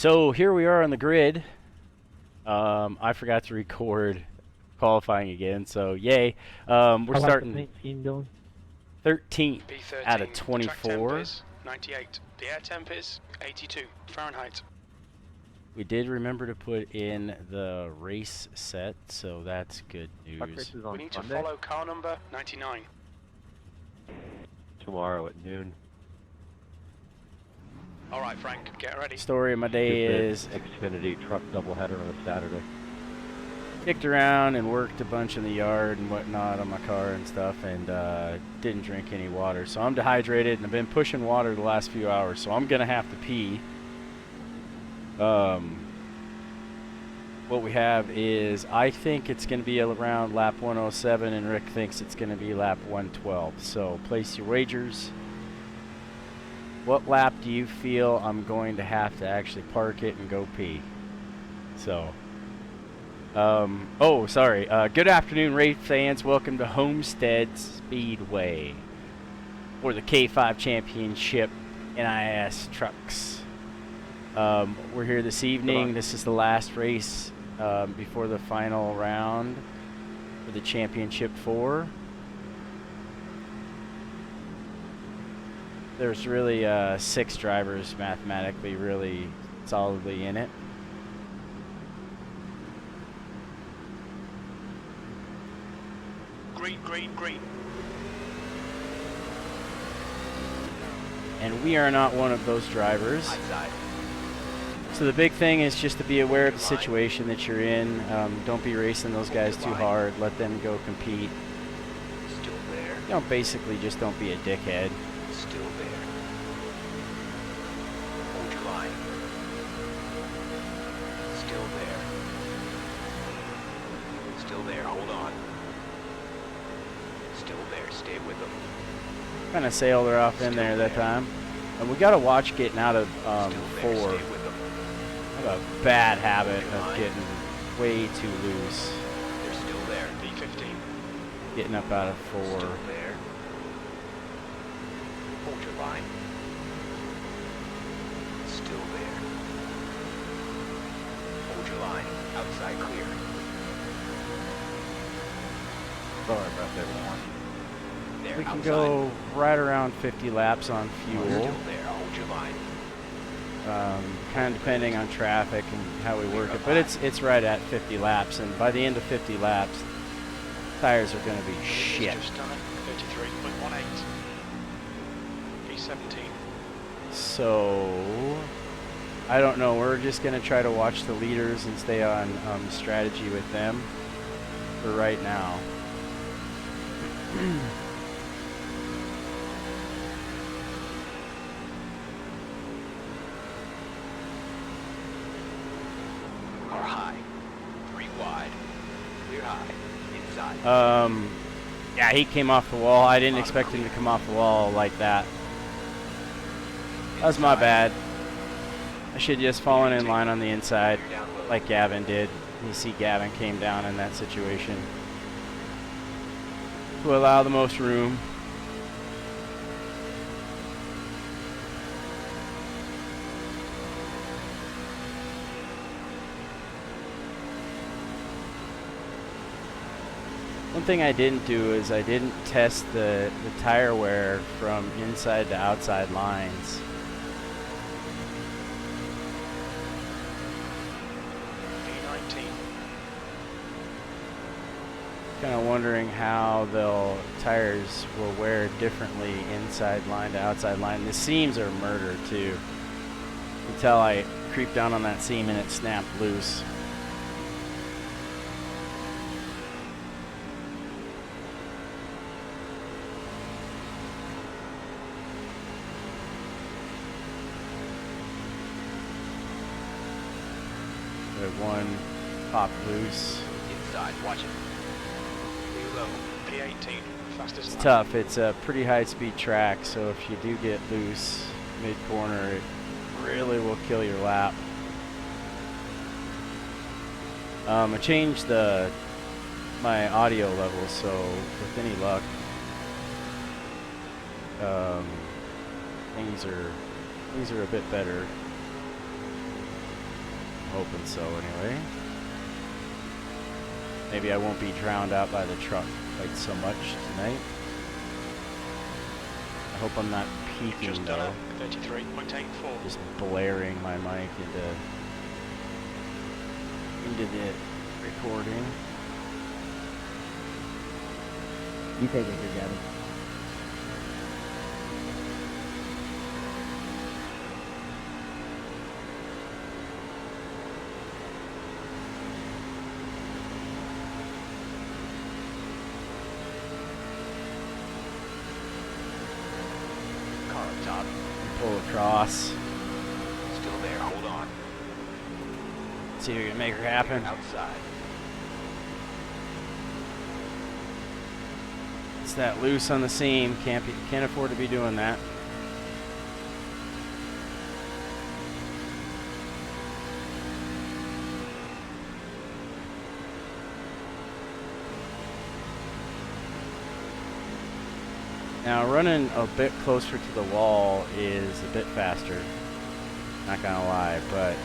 So here we are on the grid. I forgot to record qualifying again, so yay. We're starting 13th out of 24. 98. The air temp is 82 Fahrenheit. We did remember to put in the race set, so that's good news. We need to follow car number 99. Tomorrow at noon. All right, Frank, get ready. Story of my day is Xfinity truck doubleheader on a Saturday. kicked around and worked a bunch in the yard and whatnot on my car and stuff, and didn't drink any water. So I'm dehydrated, and I've been pushing water the last few hours, so I'm gonna have to pee. What we have is, I think it's going to be around lap 107, and Rick thinks it's going to be lap 112. So place your wagers. What lap do you feel I'm going to have to actually park it and go pee? So, oh, sorry. Good afternoon, race fans. Welcome to Homestead Speedway for the K5 Championship NIS trucks. We're here this evening. This is the last race before the final round for the Championship 4. There's really 6 drivers mathematically really solidly in it. Green, green, green. And we are not one of those drivers. So the big thing is just to be aware of the situation that you're in. Don't be racing those guys too hard. Let them go compete. Still there. You know, basically just don't be a dickhead. Still there. Hold your line. Still there. Still there. Hold on. Still there. Stay with them. Kind of sailed her off in there that time. And we got to watch getting out of 4. Stay with them. I have a bad habit of getting way too loose. They're still there. B15. Getting up out of 4. Still there. Hold your line. Still there. Hold your line. Outside clear. Sorry about that, everyone. There, We can outside. go right around 50 laps on fuel. Still there. Hold your line. Kind of depending on traffic and how we work it, but it's right at 50 laps, and by the end of 50 laps, tires are going to be shit. Just done it. 33.18. B17. So I don't know. We're just going to try to watch the leaders and stay on strategy with them for right now. Car high. 3 wide. Clear high. Inside. Yeah, he came off the wall. I didn't expect him to come off the wall like that. That was my bad. I should have just fallen in line on the inside like Gavin did. You see Gavin came down in that situation to allow the most room. One thing I didn't do is I didn't test the tire wear from inside to outside lines. B19. Kind of wondering how tires will wear differently inside line to outside line. The seams are murder too. Until I creeped down on that seam and it snapped loose. One pop loose. Inside. Watch it. Clear low. P18. Fastest It's lap. tough. It's a pretty high-speed track, so if you do get loose mid-corner, it really will kill your lap. I changed my audio level, so with any luck, things are a bit better. hoping so anyway. Maybe I won't be drowned out by the truck quite so much tonight. I hope I'm not peaking Just though. done a 33.84. Just blaring my mic into the recording. You take it here, Gavin. Car up top. Pull across. Still there, hold on. See if we can make her happen. Outside. It's that loose on the seam. Can't afford to be doing that. Now running a bit closer to the wall is a bit faster. Not gonna lie, but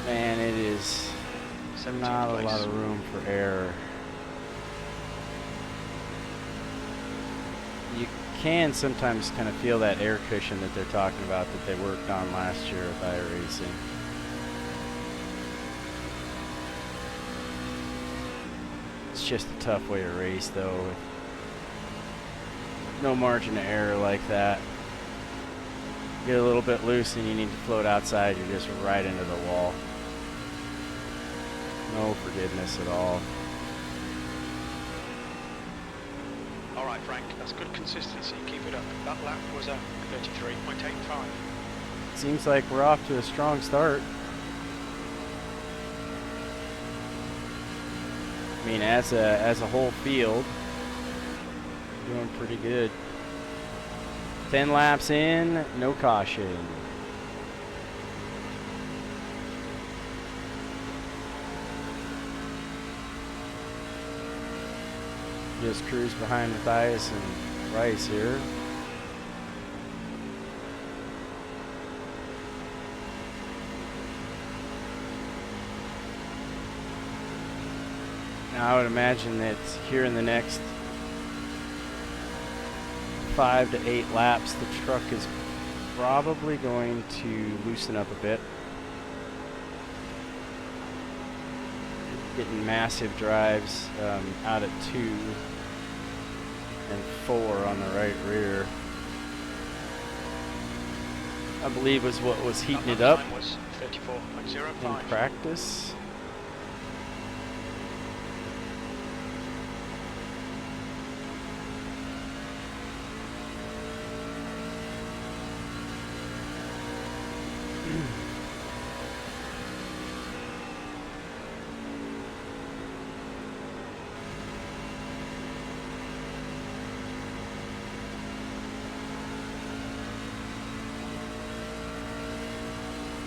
man, it is not a lot of room for error. You can sometimes kind of feel that air cushion that they're talking about that they worked on last year with Iracing. It's just a tough way to race though, with no margin of error like that. Get a little bit loose and you need to float outside, you're just right into the wall. No forgiveness at all. Alright Frank, that's good consistency, keep it up. That lap was a 33.85. Seems like we're off to a strong start. I mean, as a whole field, doing pretty good. 10 laps in, no caution. Just cruise behind Matthias and Rice here. Now I would imagine that here in the next 5 to 8 laps, the truck is probably going to loosen up a bit. Getting massive drives out at 2 and 4 on the right rear. I believe was what was heating it up Was 34.05. in practice.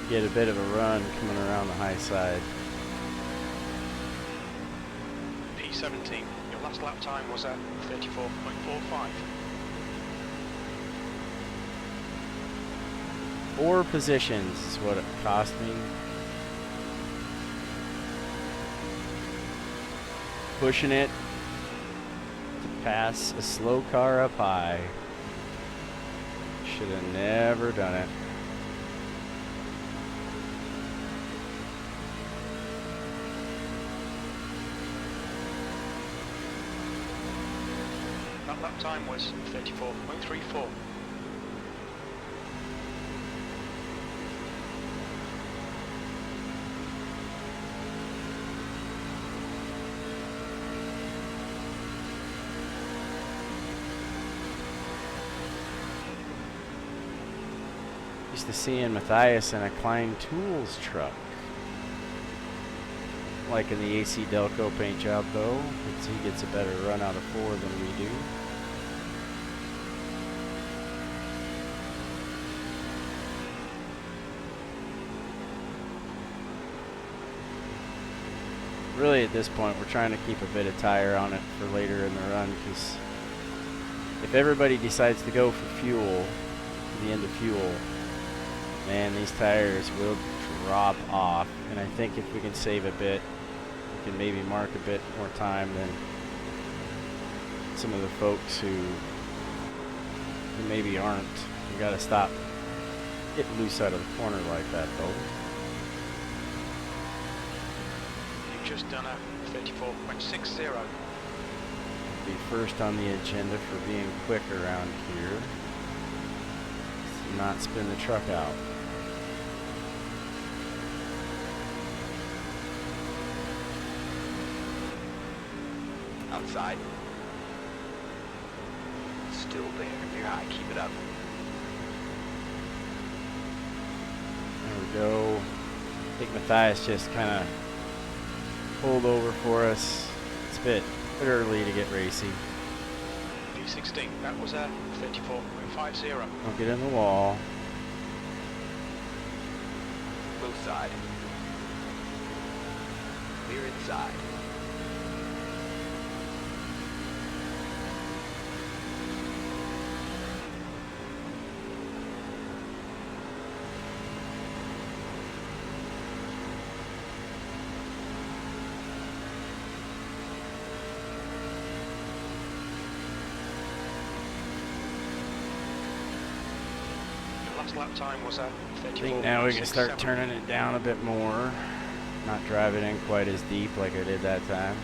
Get a bit of a run coming around the high side. P17, your last lap time was at 34.45. 4 positions is what it cost me. Pushing it to pass a slow car up high. Should have never done it. That lap time was 34.34. Used to seeing Matthias in a Klein Tools truck. Like in the AC Delco paint job though, he gets a better run out of 4 than we do. Really at this point we're trying to keep a bit of tire on it for later in the run, because if everybody decides to go for fuel, the end of fuel, man, these tires will drop off, and I think if we can save a bit, we can maybe mark a bit more time than some of the folks who maybe aren't. We gotta stop getting loose out of the corner like that, though. You've just done a 34.60. Be first on the agenda for being quick around here. So not spin the truck out. Outside. Still there. You're high. Keep it up. There we go. I think Matthias just kind of pulled over for us. It's a bit early to get racy. V16, that was a 34.50. Don't get in the wall. Move side. Clear inside. Last lap time was a 34.67. I think now we can start turning it down a bit more. Not drive it in quite as deep like I did that time.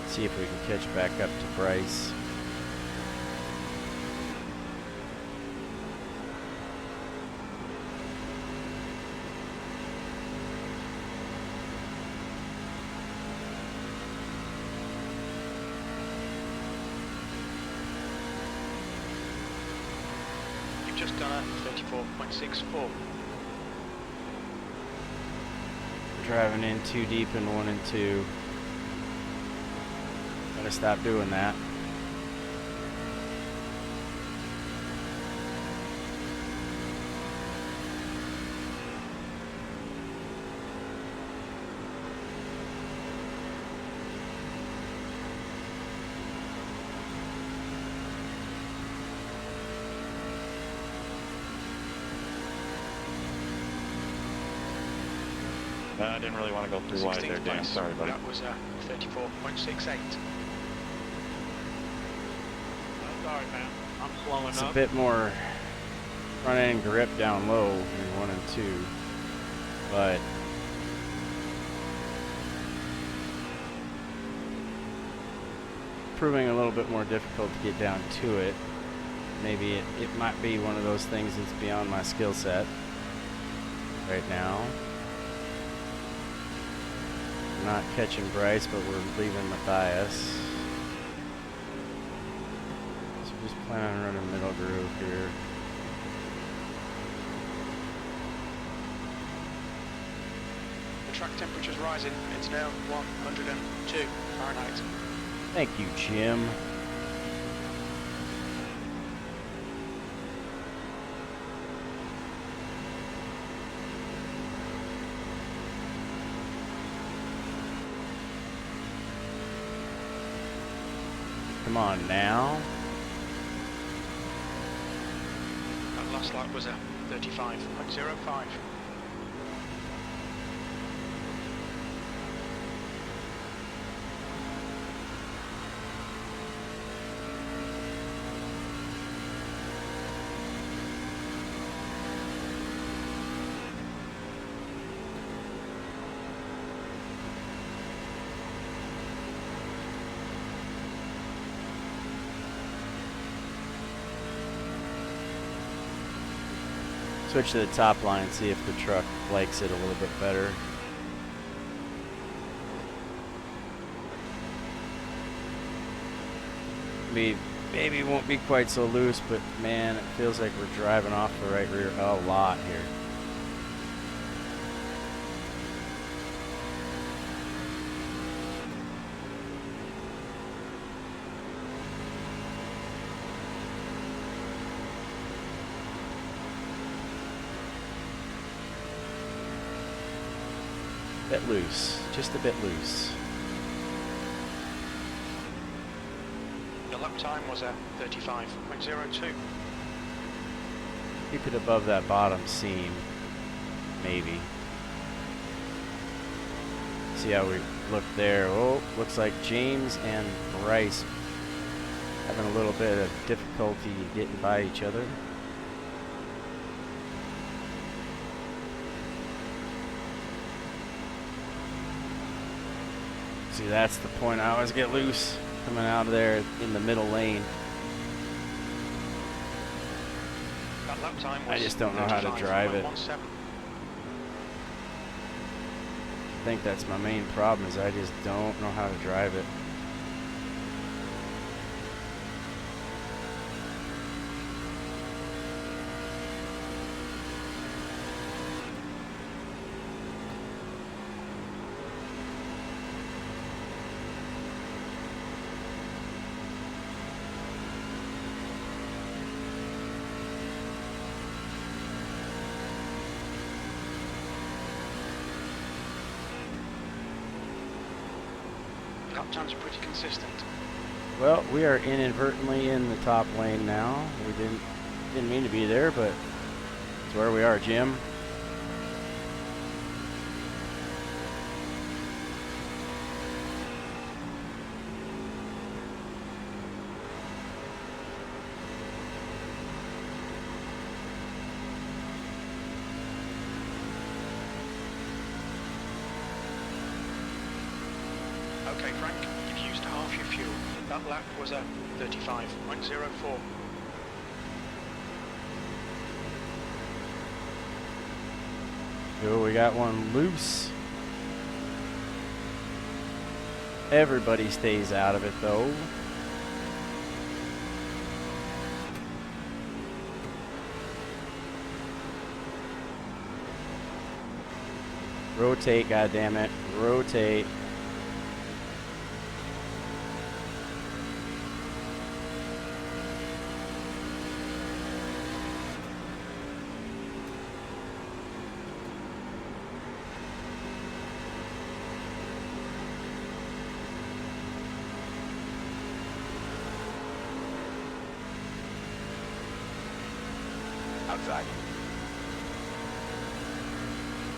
See if we can catch back up to Bryce. Just done a 34.64. Driving in too deep in 1 and 2. Gotta stop doing that. I didn't really want to go through wide there, Dan. Sorry, buddy. That was a 34.68. Sorry, man. I'm slowing It's up. a bit more front end grip down low in 1 and 2, but proving a little bit more difficult to get down to it. Maybe it might be one of those things that's beyond my skill set right now. We're not catching Bryce, but we're leaving Matthias. So we're just planning on running middle groove here. The track temperature's rising. It's now 102 Fahrenheit. Thank you, Jim. Come on now. That last lap was a 35.05. Switch to the top line, see if the truck likes it a little bit better. Maybe it won't be quite so loose, but man, it feels like we're driving off the right rear a lot here. Bit loose, just a bit loose. The lap time was a 35.02. Keep it above that bottom seam. Maybe. See how we look there. Oh, looks like James and Bryce having a little bit of difficulty getting by each other. See, that's the point. I always get loose coming out of there in the middle lane. That lap time was I just don't know how to drive it. 35.17. I think that's my main problem, is I just don't know how to drive it. Lap times are pretty consistent. Well, we are inadvertently in the top lane now. We didn't mean to be there, but it's where we are, Jim. Okay, Frank, you've used half your fuel. That lap was a 35.04. Oh, we got one loose. Everybody stays out of it, though. Rotate, goddammit. Rotate. Outside.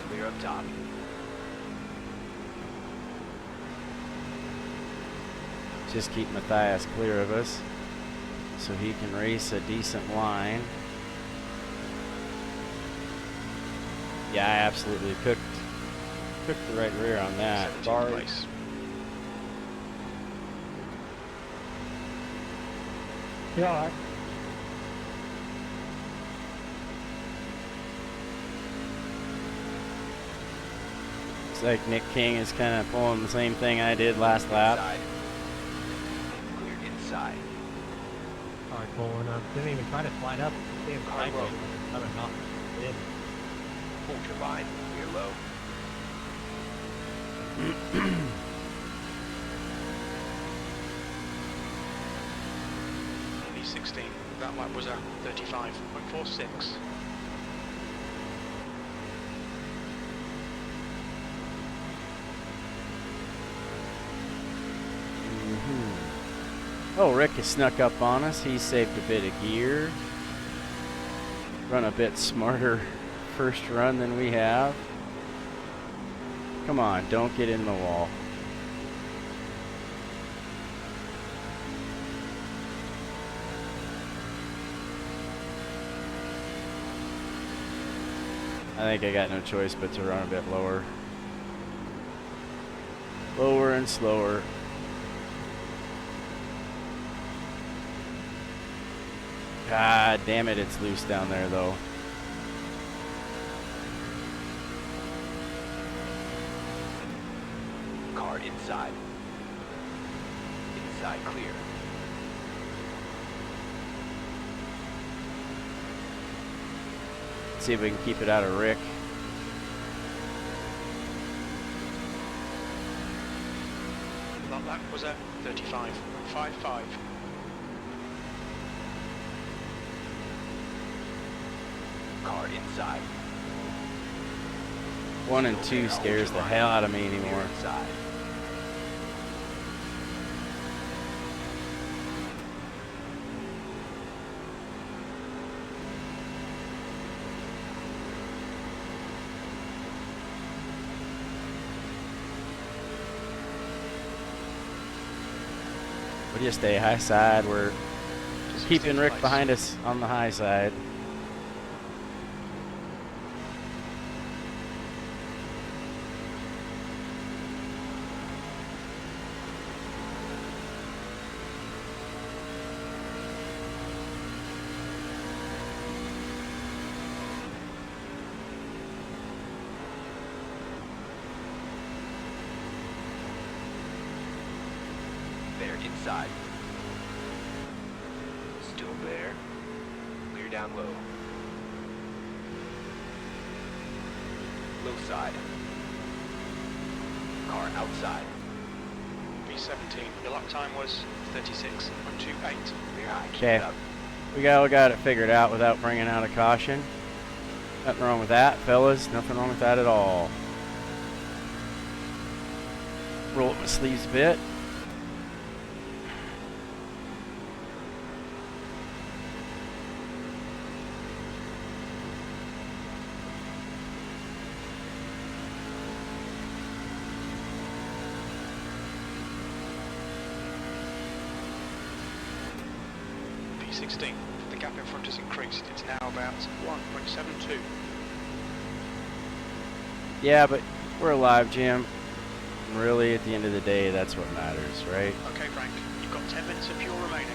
Clear up top. Just keep Matthias clear of us so he can race a decent line. Yeah, I absolutely cooked the right rear on that. 17th Bar. place. You alright? Looks like Nick King is kind of pulling the same thing I did last lap. Inside. Clear inside. Alright, pulling up. Didn't even try to slide up. Damn, Car low. I don't know. Did. Full turbine. Clear low. P16. That lap was a 35.46. Oh, Rick has snuck up on us. He saved a bit of gear. Run a bit smarter first run than we have. Come on, don't get in the wall. I think I got no choice but to run a bit lower. Lower and slower. God damn it, it's loose down there though. Car inside. Inside clear. See if we can keep it out of Rick. That lap was a 35.55. Car inside. 1 and 2 scares the hell out of me Clear anymore. inside. We'll just stay high side. We're Just keeping 16th Rick place. behind us on the high side. They're inside. Still there. Clear down low. Low side. Car outside. B17. Your lap time was 36.28. Clear high. Keep Okay. it up. We all got it figured out without bringing out a caution. Nothing wrong with that, fellas. Nothing wrong with that at all. Roll up my sleeves a bit. P16. The gap in front has increased. It's now about 1.72. Yeah, but we're alive, Jim. And really, at the end of the day, that's what matters, right? Okay, Frank. You've got 10 minutes of fuel remaining.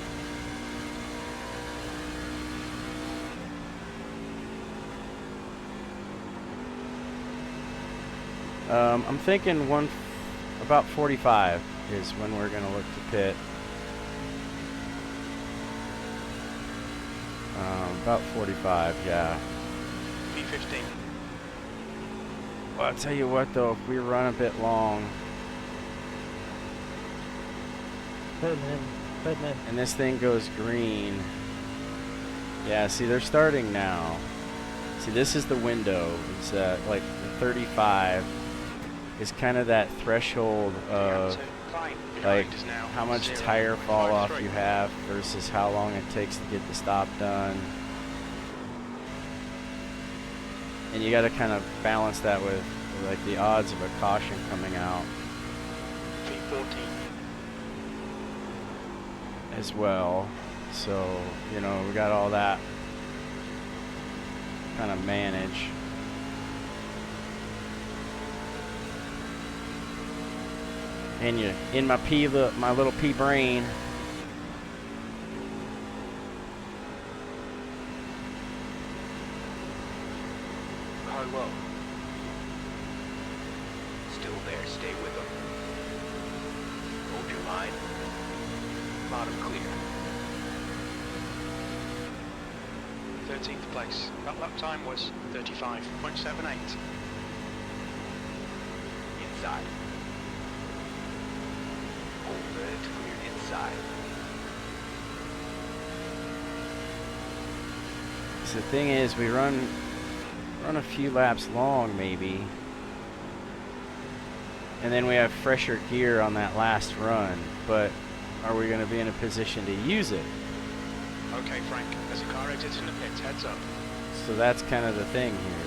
I'm thinking about 45 is when we're going to look to pit. About 45, yeah. P15. Well, I'll tell you what, though, if we run a bit long, Putting in. and this thing goes green, yeah, see, they're starting now. See, this is the window. It's like the 35 is kind of that threshold of Fine. like Behind is now how much 0.53. tire fall off you have versus how long it takes to get the stop done. And you got to kind of balance that with like the odds of a caution coming out P14. as well. So, you know, we got all that kind of manage. And you in my my little pea brain. Car low. Still there. Stay with them. Hold your line. Bottom clear. 13th place. That lap time was 35.78. Inside. Hold it. Clear inside. So the thing is, we run a few laps long, maybe, and then we have fresher gear on that last run. But are we going to be in a position to use it? Okay, Frank. There's a car exiting the pits. Heads up. So that's kind of the thing here.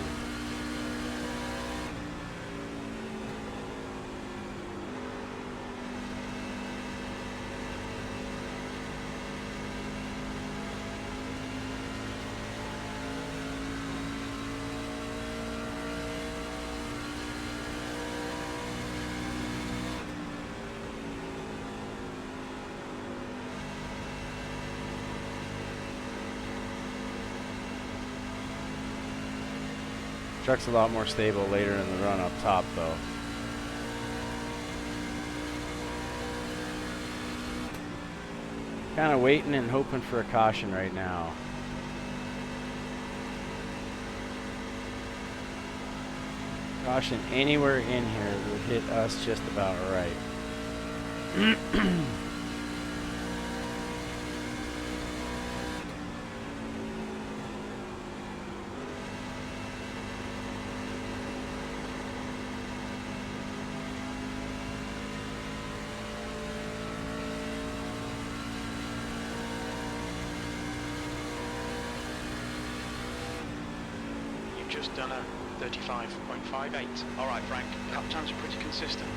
Truck's a lot more stable later in the run up top, though. Kind of waiting and hoping for a caution right now. Caution anywhere in here would hit us just about right. You've just done a 35.58. All right, Frank. Lap times are pretty consistent.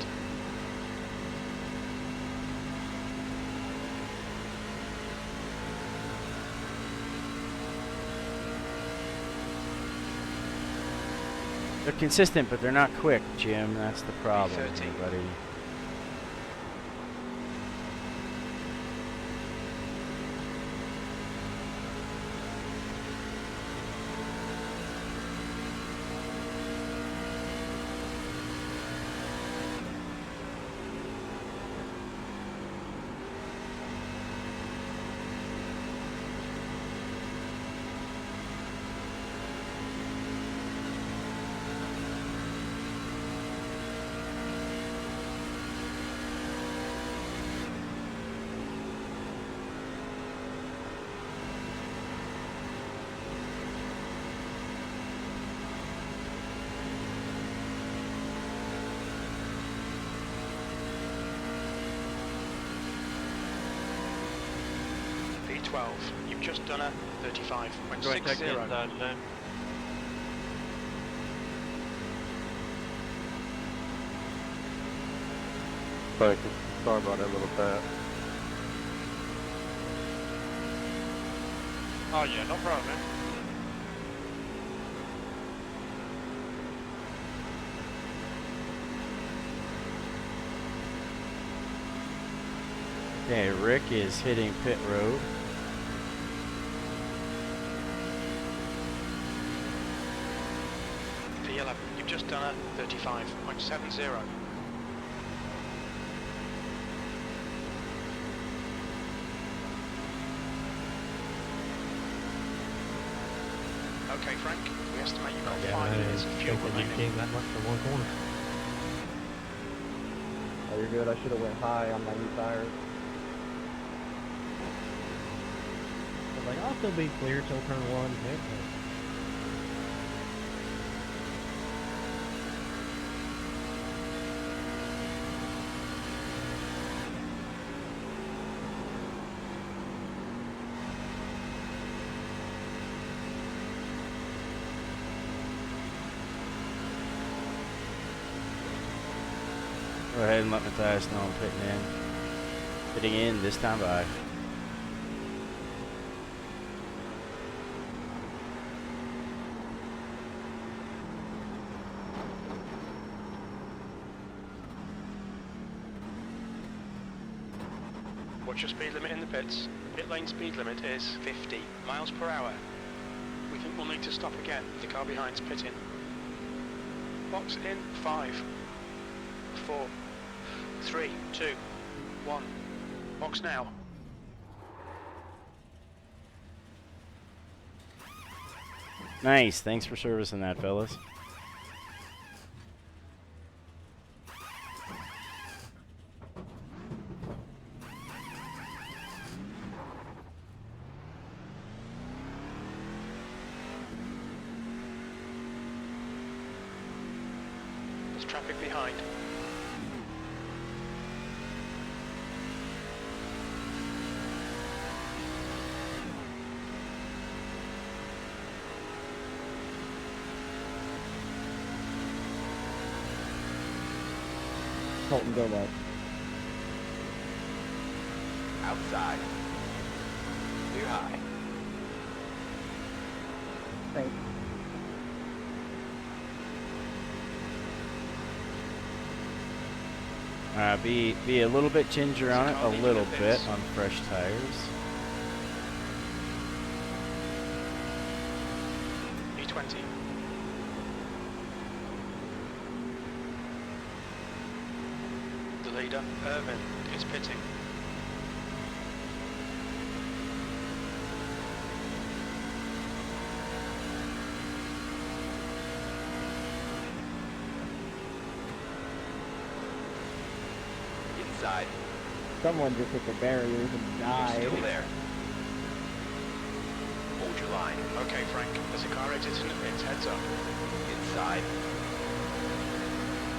They're consistent, but they're not quick, Jim. That's the problem, 13. buddy. V12, you've just done a 35.60. Going to check the inside today. Thank you. Sorry about that little tap. Oh yeah, no problem, man. Okay, Rick is hitting pit road. V11, you've just done a 35.70. Okay, Frank, we estimate you've got 5 minutes of fuel remaining. Came that much for one corner. Oh, you're good. I should have went high on my new tires. I was like, I'll still be clear till turn 1. Heck no. Go ahead and let Matthias know I'm pitting in. Pitting in this time by. What's your speed limit in the pits? Pit lane speed limit is 50 miles per hour. We think we'll need to stop again if the car behind's pitting. Box in 5, 4, 3, 2, 1. Box now. Nice. Thanks for servicing that, fellas. There's traffic behind. Colton, go left. Outside. Clear high. Thanks. Be a little bit ginger on it, a little bit on fresh tires. E20. The leader, Irvin, is pitting. Inside. Someone just hit the barriers and died. Still there. Hold your line. Okay, Frank, there's a car exiting the pits, heads up. Inside.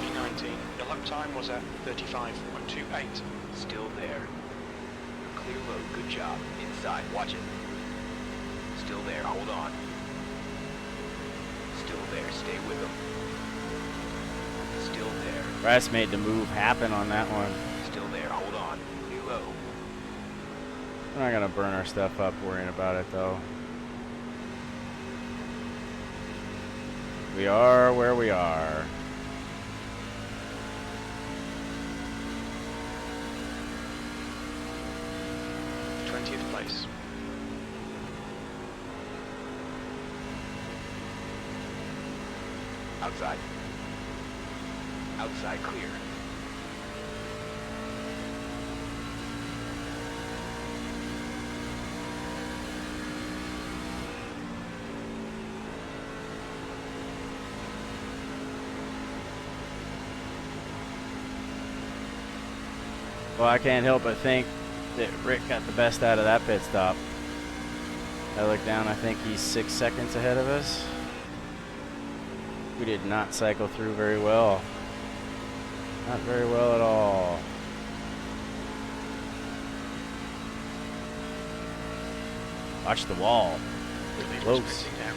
E19, your lap time was at 35.28. Still there. Clear load. Good job. Inside. Watch it. Still there. Hold on. Still there. Stay with them. Still there. Brass made the move happen on that one. Still there. Hold on. Clear low. We're not gonna burn our stuff up worrying about it though. We are where we are. th place. Outside. Outside clear. Well, I can't help but think that Rick got the best out of that pit stop. I look down, I think he's 6 seconds ahead of us. We did not cycle through very well. Not very well at all. Watch the wall. Get close. Down.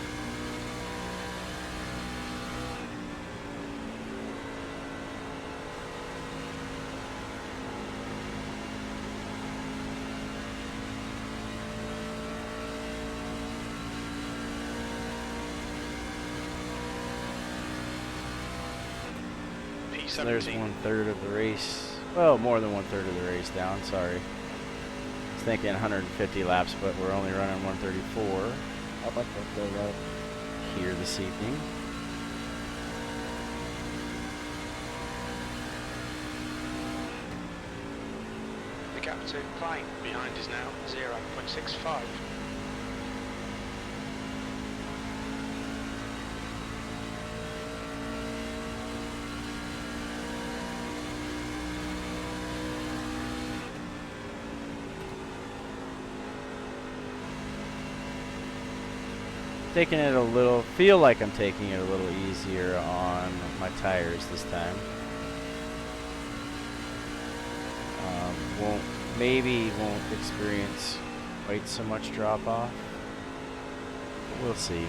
There's 1/3 of the race. Well, more than 1/3 of the race down, sorry. I was thinking 150 laps, but we're only running 134 I'd like to go right. here this evening. The gap to Klein behind is now 0.65. Taking it a little, feel like I'm taking it a little easier on my tires this time. Maybe won't experience quite so much drop off. We'll see.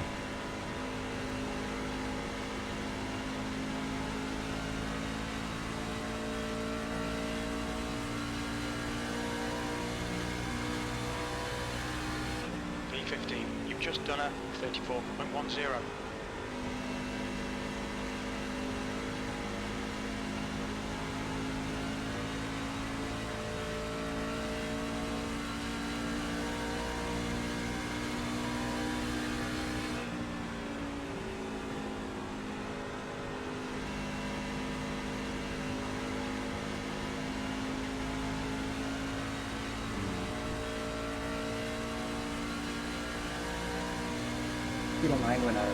V15, you've just done a 34.10. If you don't mind when I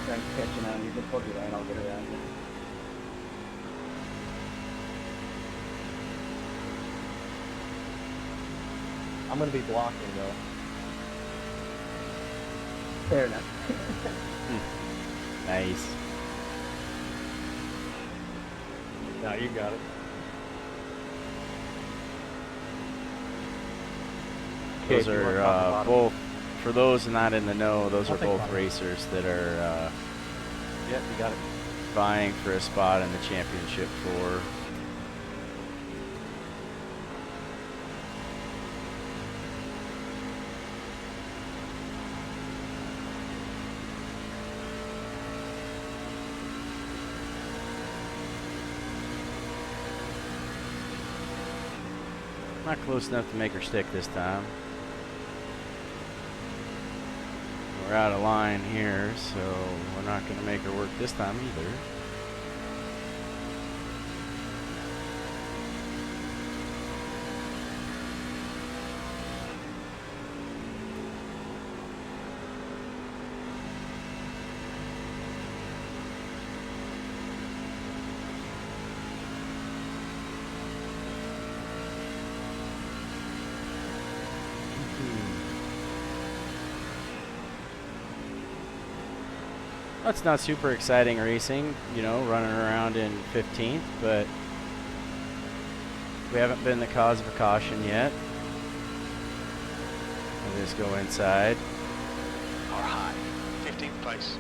try catching on, you just hold your line, I'll get around you. I'm gonna be blocking though. Fair enough. Nice. No, you got it. Okay, Those if you want are top to bottom. both, for those not in the know, those I'll are take both bottom. racers that are Yep, you got it. vying for a spot in the championship for. Not close enough to make her stick this time. We're out of line here, so we're not going to make her work this time either. That's not super exciting racing, you know, running around in 15th, but we haven't been the cause of a caution yet. We'll just go inside. Are high. 15th place.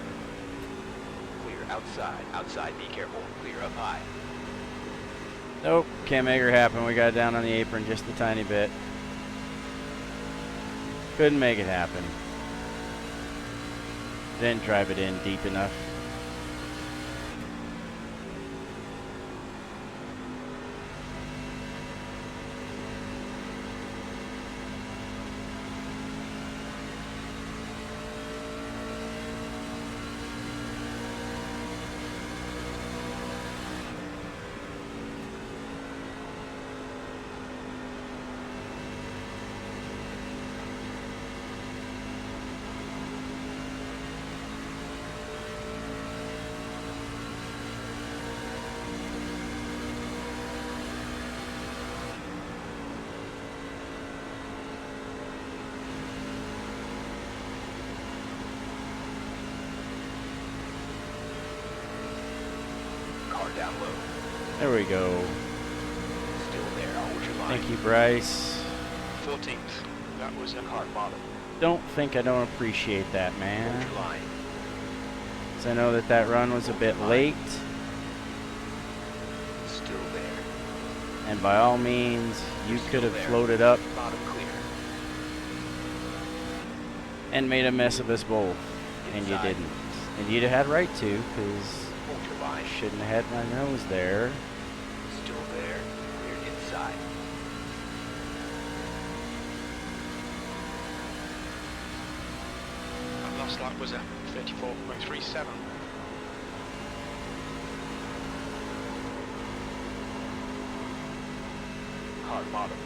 Clear outside. Outside, be careful. Clear up high. Nope, can't make her happen. We got it down on the apron just a tiny bit. Couldn't make it happen. Didn't drive it in deep enough. down low. There we go. Still there. Hold your line. Thank you, Bryce. 14th. That was a Car bottom. Don't think I don't appreciate that, Hold man. your line. 'Cause I know that that run was a bit late, Still there. and by all means, you could have floated up Bottom clear. and made a mess of us both, and you Inside. didn't. And you'd have had right to, because Hold your line. I shouldn't have had my nose there. Still there. Clear inside. That last lap was a 34.37. Car bottom.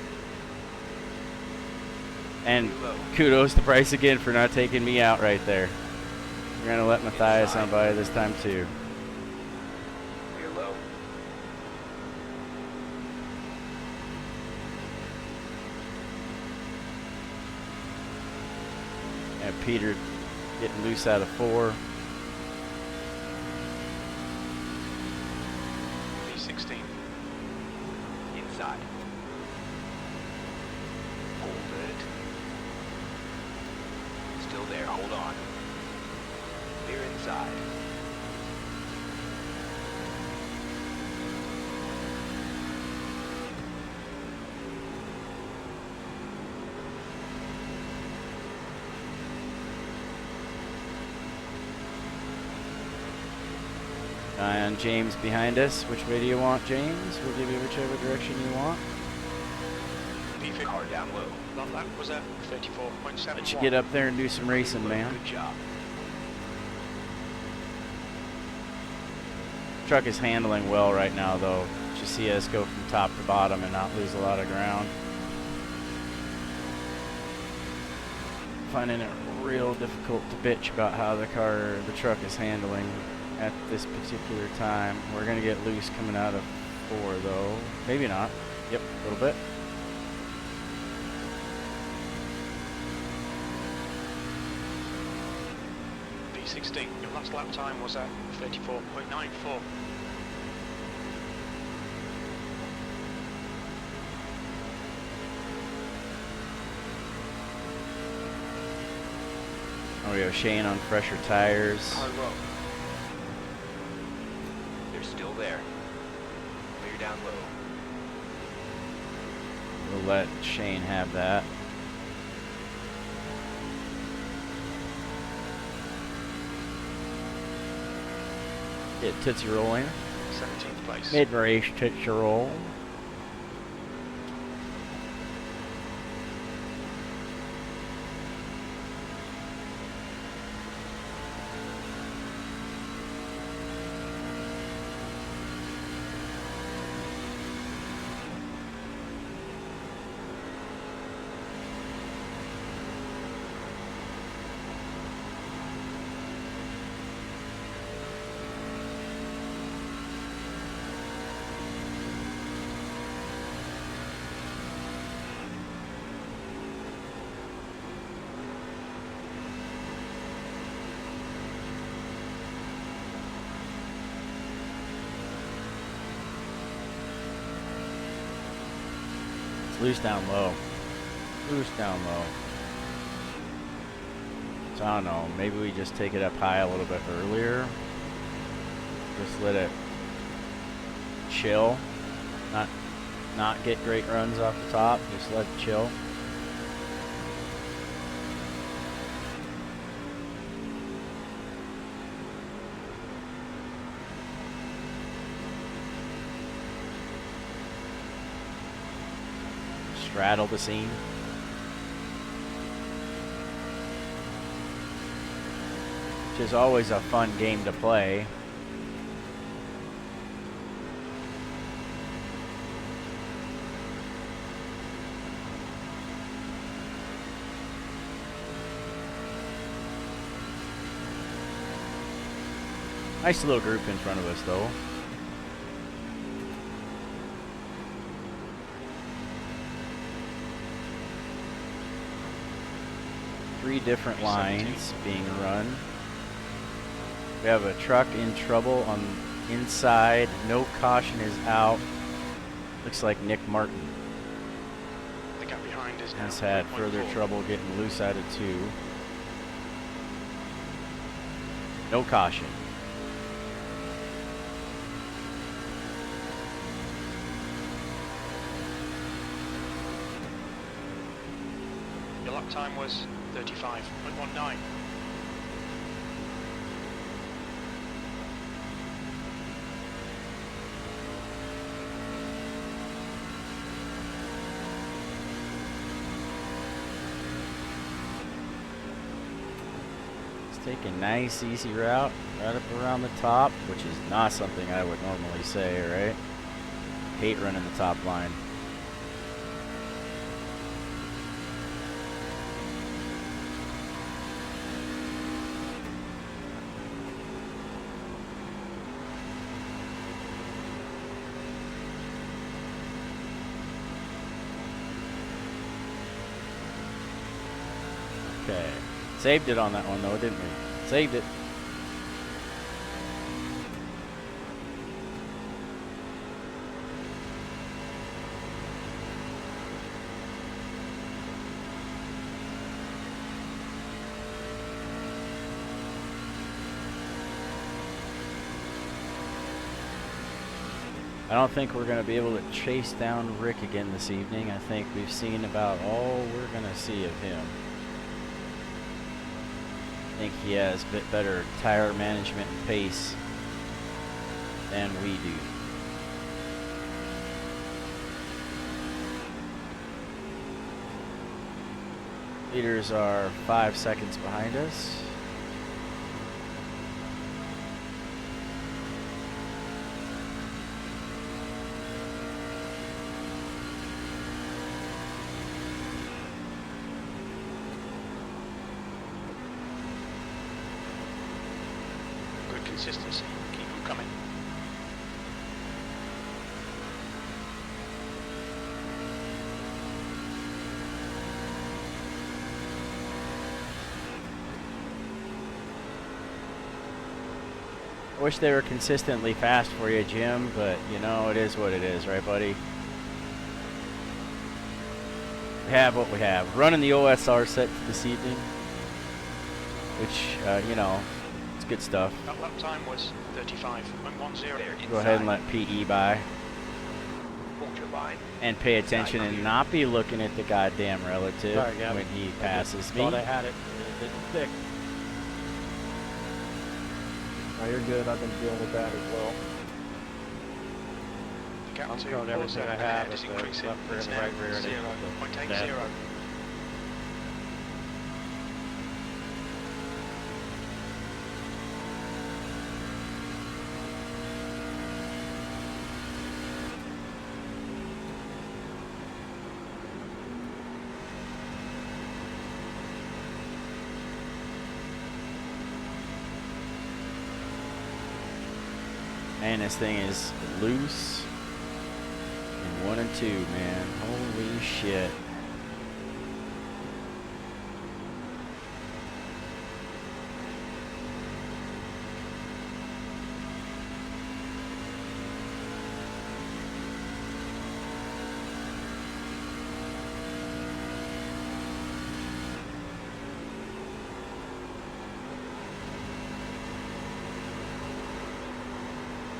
And Low. kudos to Bryce again for not taking me out right there. We're going to let Matthias on by this time, too. Clear low. And Peter getting loose out of 4. V16. Inside. Hold it. Still there. Hold on. Clear inside. Eye on James behind us. Which way do you want, James? We'll give you whichever direction you want. V15. Car down low. That lap was a 34.71. Let you get up there and do some racing, man. Good job. Truck is handling well right now, though. You see us go from top to bottom and not lose a lot of ground. Finding it real difficult to bitch about how the truck is handling at this particular time. We're gonna get loose coming out of 4, though. Maybe not. Yep, a little bit. V16. Your last lap time was a 34.94. Oh, we have Shane on fresher tires. Car low. They're still there. Clear down low. We'll let Shane have that. Get Tootsie rolling. 17th place. Mid-race Tootsie roll. Loose down low. Loose down low. So I don't know, maybe we just take it up high a little bit earlier. Just let it chill. Not get great runs off the top, just let it chill. Straddle the seam. Which is always a fun game to play. Nice little group in front of us, though. Three different lines being run. We have a truck in trouble on inside. No caution is out. Looks like Nick Martin The gap behind is now has had 3.4. further trouble getting loose out of 2. No caution. Your lap time was 35.19. Take a nice easy route right up around the top, which is not something I would normally say, right? Hate running the top line. Okay. Saved it on that one though, didn't we? Saved it. I don't think we're going to be able to chase down Rick again this evening. I think we've seen about all we're going to see of him. I think he has a bit better tire management and pace than we do. Leaders are 5 seconds behind us. Consistency. Keep them coming. I wish they were consistently fast for you, Jim, but you know, it is what it is, right, buddy? We have what we have. Running the OSR set this evening, which, you know, it's good stuff. That lap time was 35.10. Go ahead and let PE by. Line. And pay attention and not be looking at the goddamn relative Sorry, Gavin. when he passes me. Thought I had it. It didn't stick. Oh, you're good. I've been dealing with that as well. The gap I'm to throwing everything I have is at the increasing. left rear It's and now right rear and 0.80. Man, this thing is loose in 1 and 2, man. Holy shit.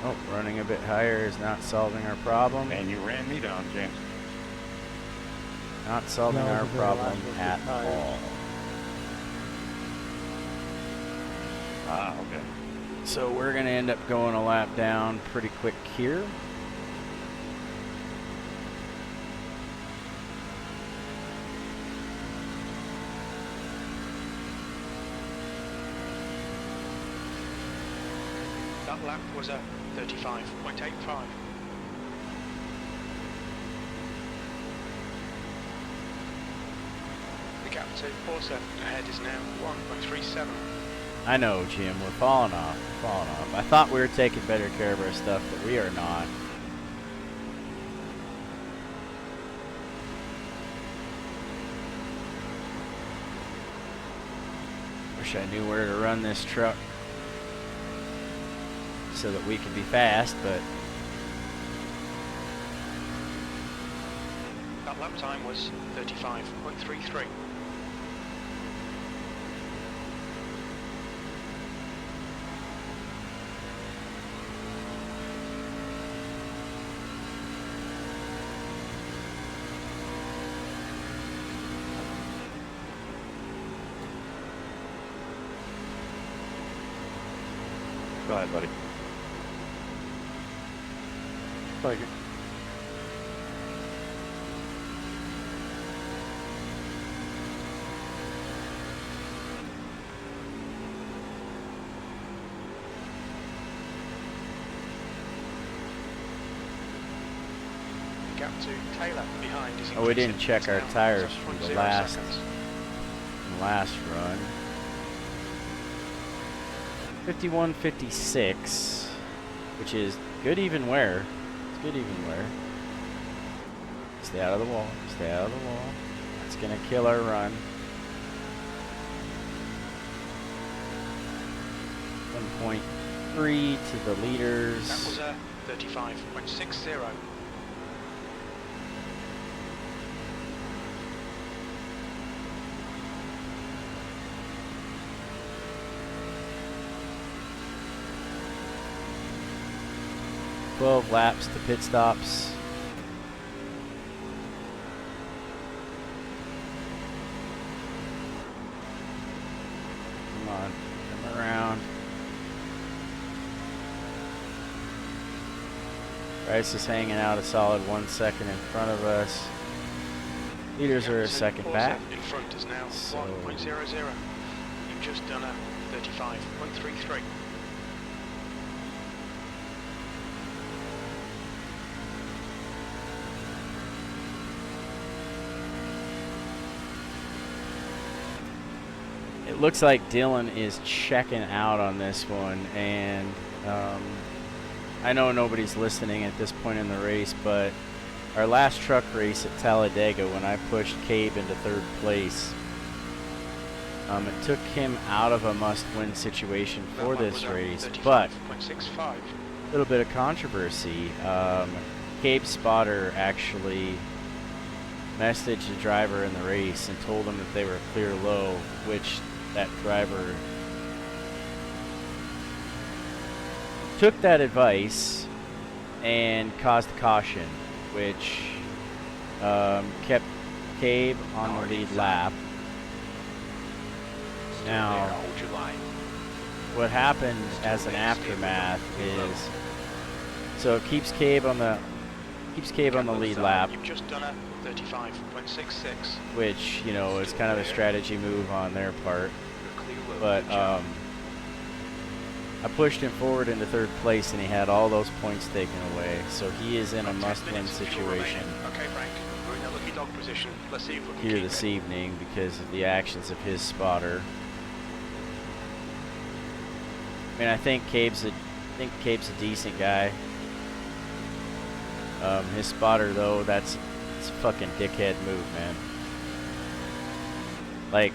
Oh, running a bit higher is not solving our problem. And you ran me down, James. Not solving No, our the very problem last one at was higher. all. Ah, okay. So we're going to end up going a lap down pretty quick here. That lap was a 35.85. The gap to Forza ahead is now 1.37. I know, Jim, we're falling off. I thought we were taking better care of our stuff, but we are not. Wish I knew where to run this truck. so that we can be fast, but That lap time was 35.33. Go ahead, buddy. like Gap to Taylor behind is oh, we didn't increasing. check our It's now tires from the 7.0 last seconds. run. 51.56, which is good even wear. It's good even wear. Stay out of the wall. Stay out of the wall. That's gonna kill our run. 1.3 to the leaders. That was a 35.60. 12 laps to pit stops. Come on, come around. Rice is hanging out a solid 1 second in front of us. Leaders are a second back. In front is now So 1.00. You've just done a 35.33. it looks like Dylan is checking out on this one, and I know nobody's listening at this point in the race, but our last truck race at Talladega, when I pushed Cabe into third place, it took him out of a must-win situation for this race, but 35.65. a little bit of controversy. Cabe's spotter actually messaged the driver in the race and told him that they were clear low, which that driver took that advice and caused caution, which kept Cabe on the lead lap. Now, Hold your line. what happened as an aftermath is, so it keeps Cabe on the lead lap, You've just done a 35.66. which, you know, is kind of a strategy move on their part. You're clear low. But Good job. I pushed him forward into third place, and he had all those points taken away. So he is in a Got 10 must-win minutes of fuel situation remaining. Okay, Frank, we're in a lucky dog position. Let's see if we can here keep this it. evening because of the actions of his spotter. I mean, I think Cabe's a decent guy. His spotter, though, it's a fucking dickhead move, man. Like,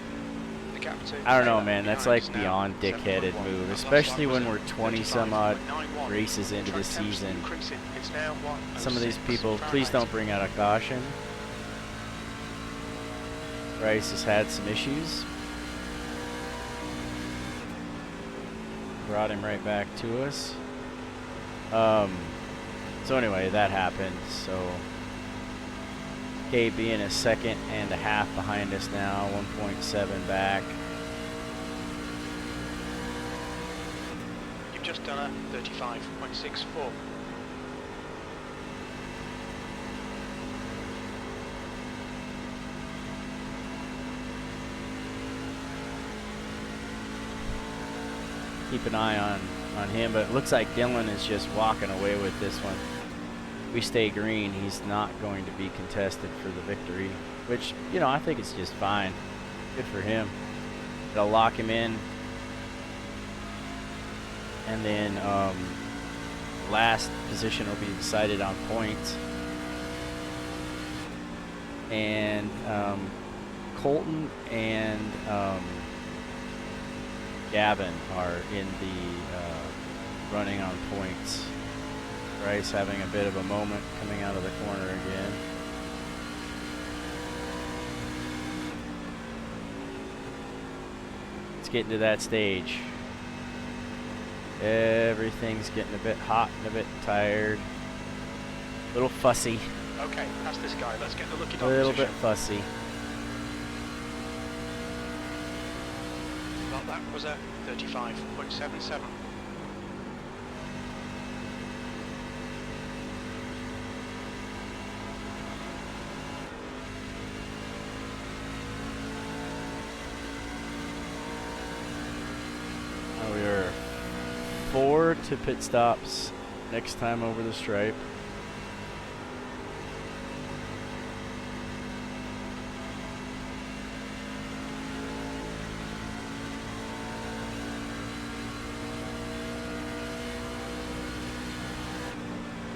The gap to I don't know, Taylor man. That's behind like is now beyond dickheaded 7.1. move, That last especially lap was when a we're 20-some-odd 35.91. races into the Track temps season. increasing. It's now Some of these 106 people, please Fahrenheit. don't bring out a caution. Bryce has had some issues. Brought him right back to us. So anyway, that happened. So Cabe being a second and a half behind us now, 1.7 back. You've just done a 35.64. Keep an eye on him, but it looks like Dylan is just walking away with this one. If we stay green, he's not going to be contested for the victory, which, you know, I think it's just fine. Good for him. It'll lock him in. And then last position will be decided on points. And Colton and Gavin are in the running on points. Bryce having a bit of a moment coming out of the corner again. It's getting to that stage. Everything's getting a bit hot and a bit tired. A little fussy. Okay, past this guy. Let's get the lucky A dog little position. bit fussy. Well, that was a 35.77. We are 4 to pit stops next time over the stripe.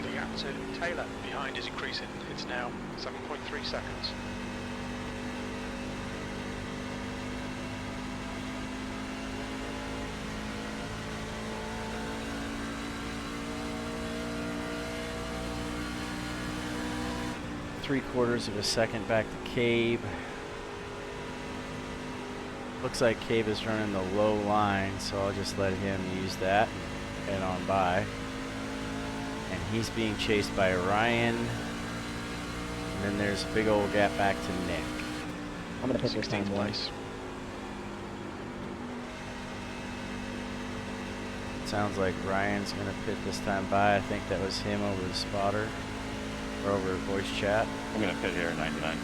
The gap to Taylor behind is increasing. It's now 7.3 seconds. Three-quarters of a second back to Cabe. Looks like Cabe is running the low line, so I'll just let him use that and head on by. And he's being chased by Ryan. And then there's a big old gap back to Nick. I'm gonna pick this 16th time one. place. Sounds like Ryan's gonna pit this time by. I think that was him over the spotter. Or over voice chat. I'm gonna pit here at 99.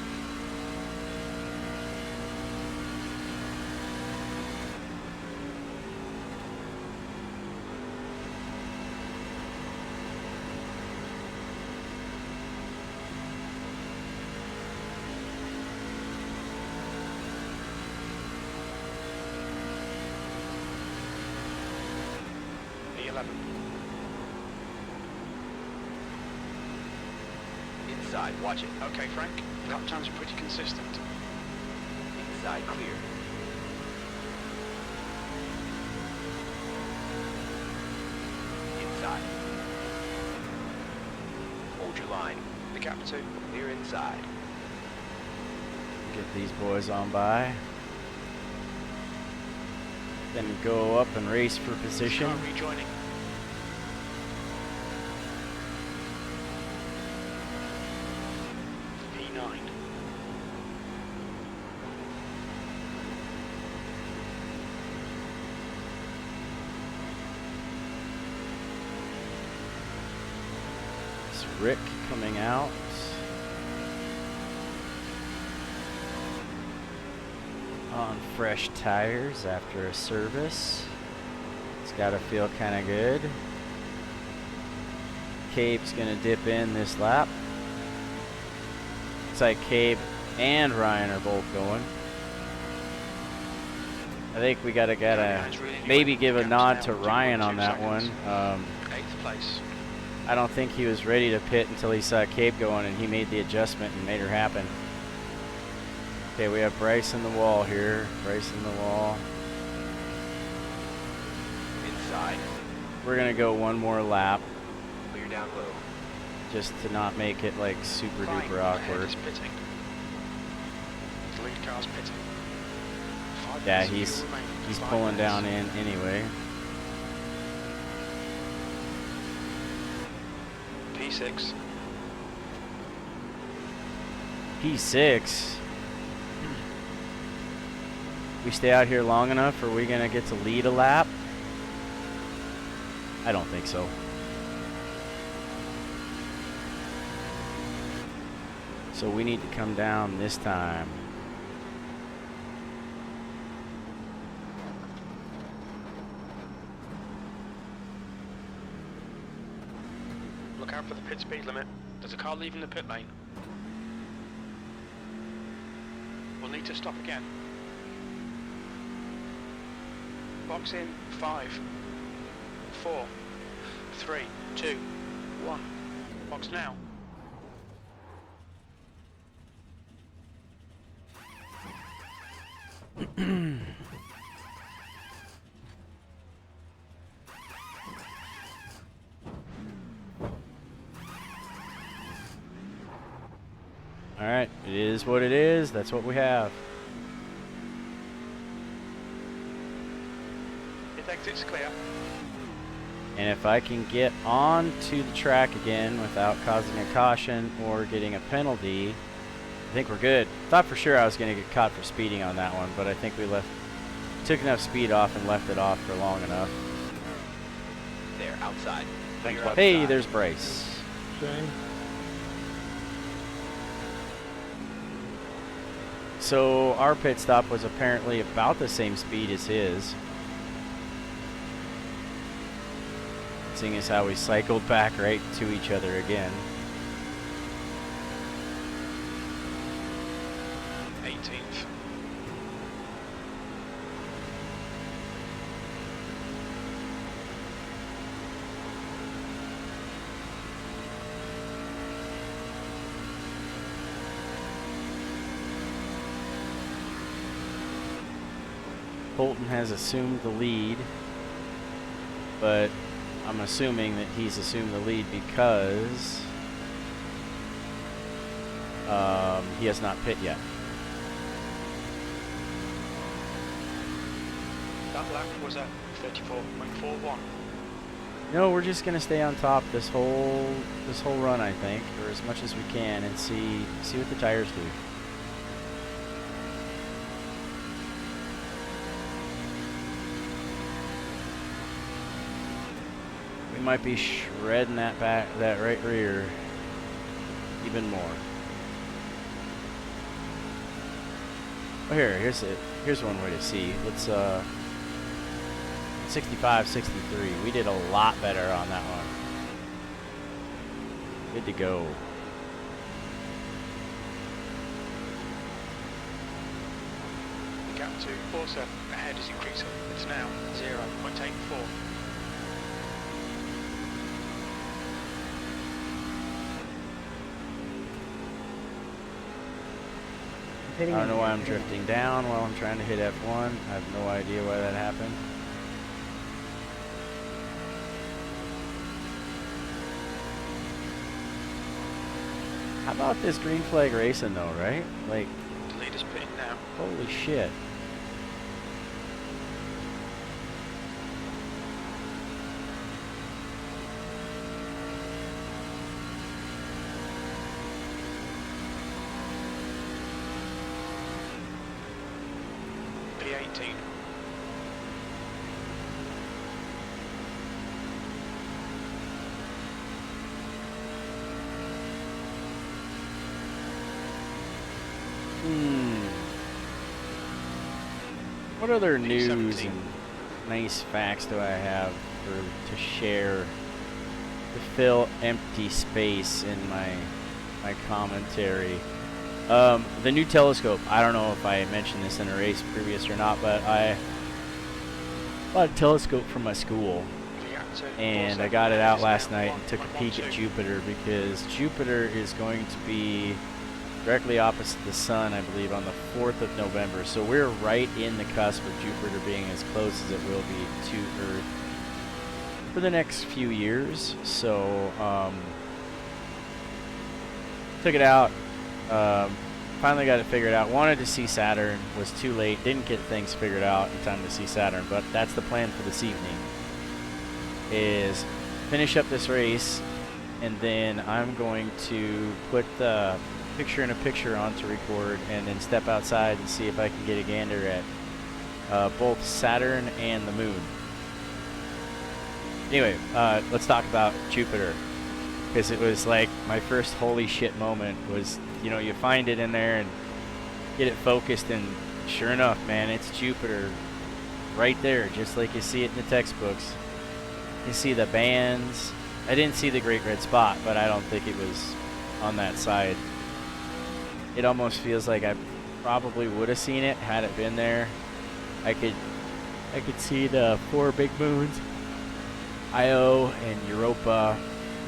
The 11. Inside, watch it. Okay, Frank. Lap times are pretty consistent. Inside, clear. Inside. Hold your line. The gap to Clear inside. Get these boys on by. Then go up and race for position. car rejoining. P9. It's Rick coming out. On fresh tires after a service. It's got to feel kind of good. Cabe's going to dip in this lap. Looks like Cabe and Ryan are both going. I think we gotta maybe give a nod to Ryan on that one. 8th place. I don't think he was ready to pit until he saw Cabe going, and he made the adjustment and made her happen. Okay, we have Bryce in the wall here. Bryce in the wall. Inside. We're gonna go one more lap Clear down low. just to not make it like super Ryan duper ahead awkward. is pitting. The lead car's pitting. 5 Yeah, minutes of he's fuel remaining. he's 5 pulling minutes. down in anyway. P6. P6. We stay out here long enough, are we gonna get to lead a lap? I don't think so. So we need to come down this time. Look out for the pit speed limit. There's a car leaving the pit lane. We'll need to stop again. Box in 5, 4, 3, 2, 1. Box now. is what it is. That's what we have. If exit's clear. And if I can get onto the track again without causing a caution or getting a penalty, I think we're good. Thought for sure I was going to get caught for speeding on that one, but I think we took enough speed off and left it off for long enough. There, outside. Thanks, Clear bud. Hey, outside. there's Bryce. Shane. So our pit stop was apparently about the same speed as his. Seeing as how we cycled back right to each other again. 18th. Colton has assumed the lead, but I'm assuming that he's assumed the lead because he has not pit yet. That lap was at 34.41. No, we're just gonna stay on top this whole run, I think, or as much as we can, and see what the tires do. We might be shredding that right rear even more. Oh, here's one way to see. Let's 65, 63. We did a lot better on that one. Good to go. The gap to Forza ahead is increasing. It's now 0.84. I don't know why I'm drifting down while I'm trying to hit F1. I have no idea why that happened. How about this green flag racing though, right? Like, The leader's pitting now. holy shit. P18. What other news P17. and nice facts do I have to share to fill empty space in my commentary? The new telescope. I don't know if I mentioned this in a race previous or not, but I bought a telescope from my school. And I got it out last night and took a peek at Jupiter because Jupiter is going to be directly opposite the sun, I believe, on the 4th of November. So we're right in the cusp of Jupiter being as close as it will be to Earth for the next few years. So took it out, finally got it figured out. Wanted to see Saturn, was too late, didn't get things figured out in time to see Saturn, but that's the plan for this evening, is finish up this race, and then I'm going to put the picture-in-a-picture on to record, and then step outside and see if I can get a gander at both Saturn and the moon. Anyway, let's talk about Jupiter, because it was like my first holy shit moment was, you know, you find it in there and get it focused, and sure enough, man, it's Jupiter right there, just like you see it in the textbooks. You see the bands. I didn't see the Great Red Spot, but I don't think it was on that side. It almost feels like I probably would have seen it had it been there. I could see the 4 big moons, Io and Europa,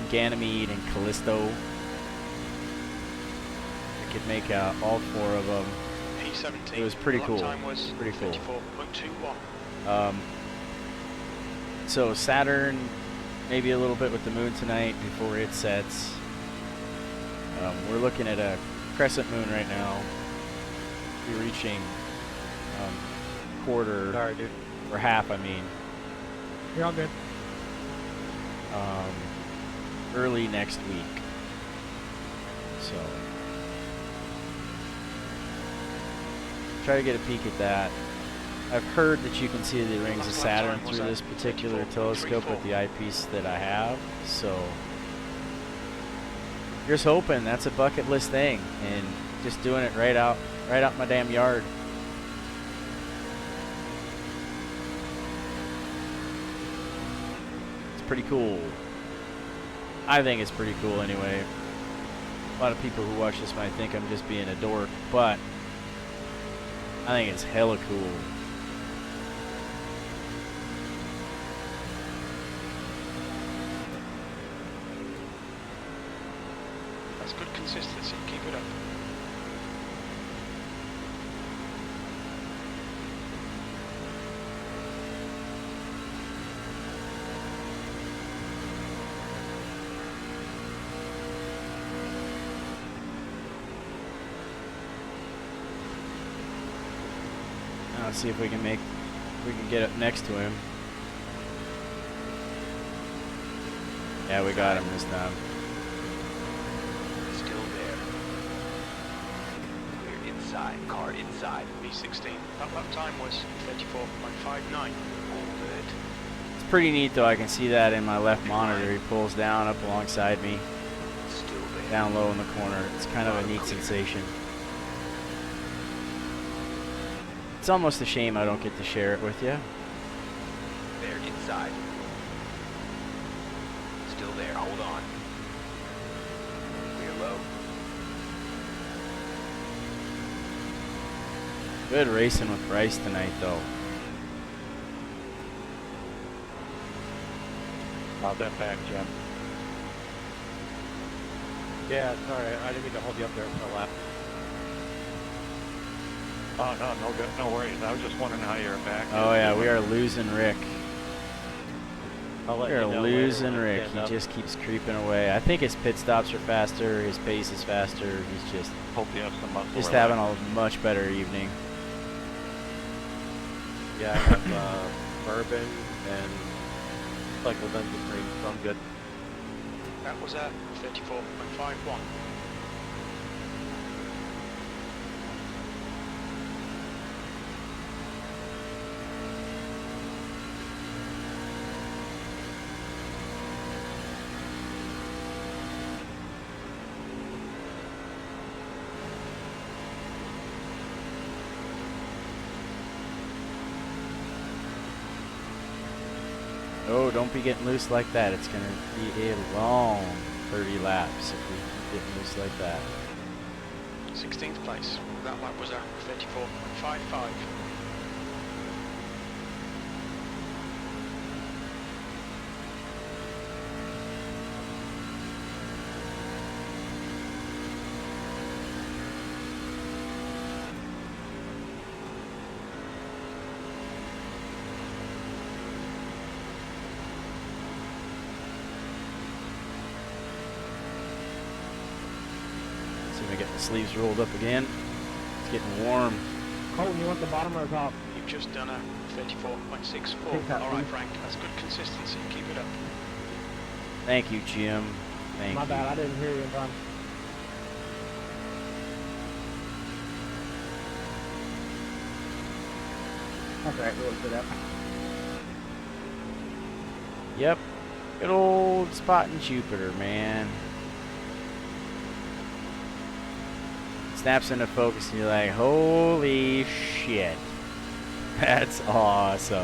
Ganymede and Callisto. I could make out all 4 of them. P17. It was pretty Lap cool. Time was Pretty cool. 54.21. So Saturn, maybe a little bit with the moon tonight before it sets. We're looking at a crescent moon right now. We're reaching quarter Sorry, dude. or half, I mean, You're all good. early next week. So try to get a peek at that. I've heard that you can see the rings of Saturn through this particular telescope with the eyepiece that I have. So just hoping that's a bucket list thing, and just doing it right out my damn yard. It's pretty cool. I think it's pretty cool anyway. A lot of people who watch this might think I'm just being a dork, but I think it's hella cool. That's good consistency. Keep it up. Now let's see if we can get up next to him. Yeah, we got him this time. Still there. We're inside. Car inside. B16. That lap time was 34.59. All good. It's pretty neat though. I can see that in my left monitor. He pulls down up alongside me, Still there. down low in the corner. It's kind of a neat sensation. It's almost a shame I don't get to share it with you. They're inside. Still there. Hold on. We're low. Good racing with Bryce tonight though. How's that back, Jim? Yeah, sorry. I didn't mean to hold you up there for a lap. Oh, no, no, good, no worries. I was just wondering how you're back. Oh yeah, we are losing Rick. I'll let We are you know losing later when I Rick. stand He up. just keeps creeping away. I think his pit stops are faster. His pace is faster. He's just Hope you have some muscle. having a much better evening. Yeah, I have bourbon and cycle benzene free, so I'm good. That was a 34.51. Oh, don't be getting loose like that. It's going to be a long 30 laps if we keep getting loose like that. 16th place. That lap was a 34.55. See if we get the sleeves rolled up again. It's getting warm. Colton, you want the bottom or the top? You've just done a 34.64. Take that, All right, please. Frank. That's good consistency. Keep it up. Thank you, Jim. Thank My you. bad, I didn't hear you in time. That's right, we'll sit up. Yep. Good old spot in Jupiter, man. Snaps into focus and you're like, holy shit. That's awesome.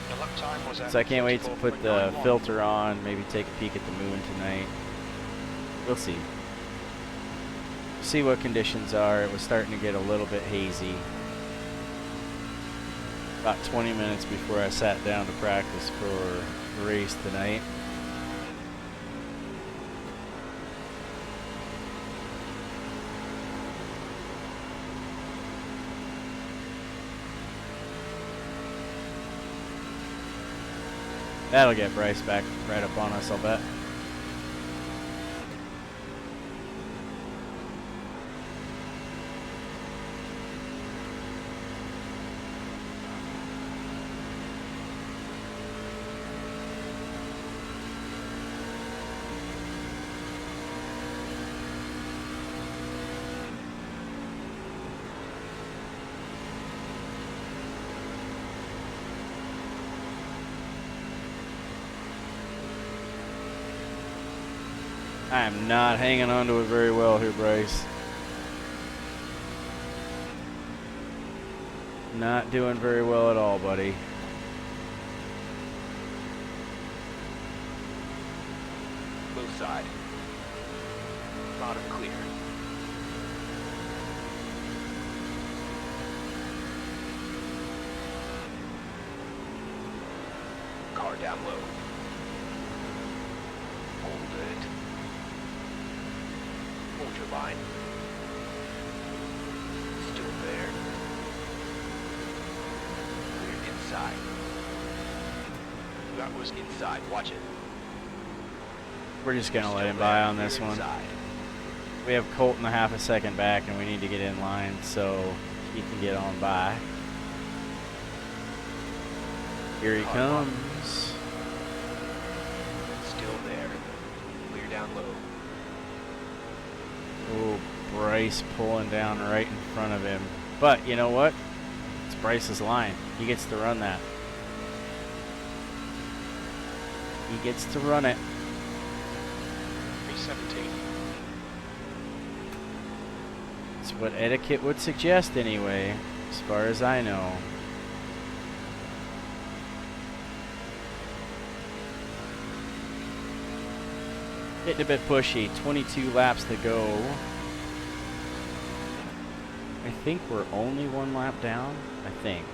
The lap time was a So I can't wait to put the 34.91. filter on, maybe take a peek at the moon tonight. We'll see. See what conditions are. It was starting to get a little bit hazy. About 20 minutes before I sat down to practice for the race tonight. That'll get Bryce back right up on us, I'll bet. I am not hanging on to it very well here, Bryce. Not doing very well at all, buddy. Low side. Bottom clear. Car down low. Hold it. Hold your line. Still there. Clear inside. That was Inside. Watch it. We're just gonna let Still him by there. on this Clear one. inside. We have Colton a half a second back, and we need to get in line so he can get on by. Here he Car comes. Still there. Clear down low. Oh, Bryce pulling down right in front of him. But you know what? It's Bryce's line. He gets to run that. He gets to run it. 317. It's what etiquette would suggest anyway, as far as I know. Getting a bit pushy. 22 laps to go. I think we're only one lap down. I think.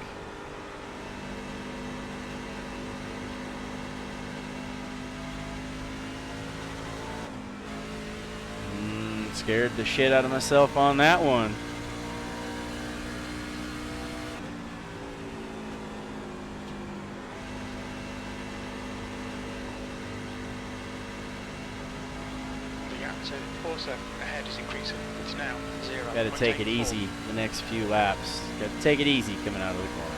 Scared the shit out of myself on that one. The gap to Porsche ahead is increasing. It's now 0. Got to take it easy the next few laps. Got to take it easy coming out of the corner.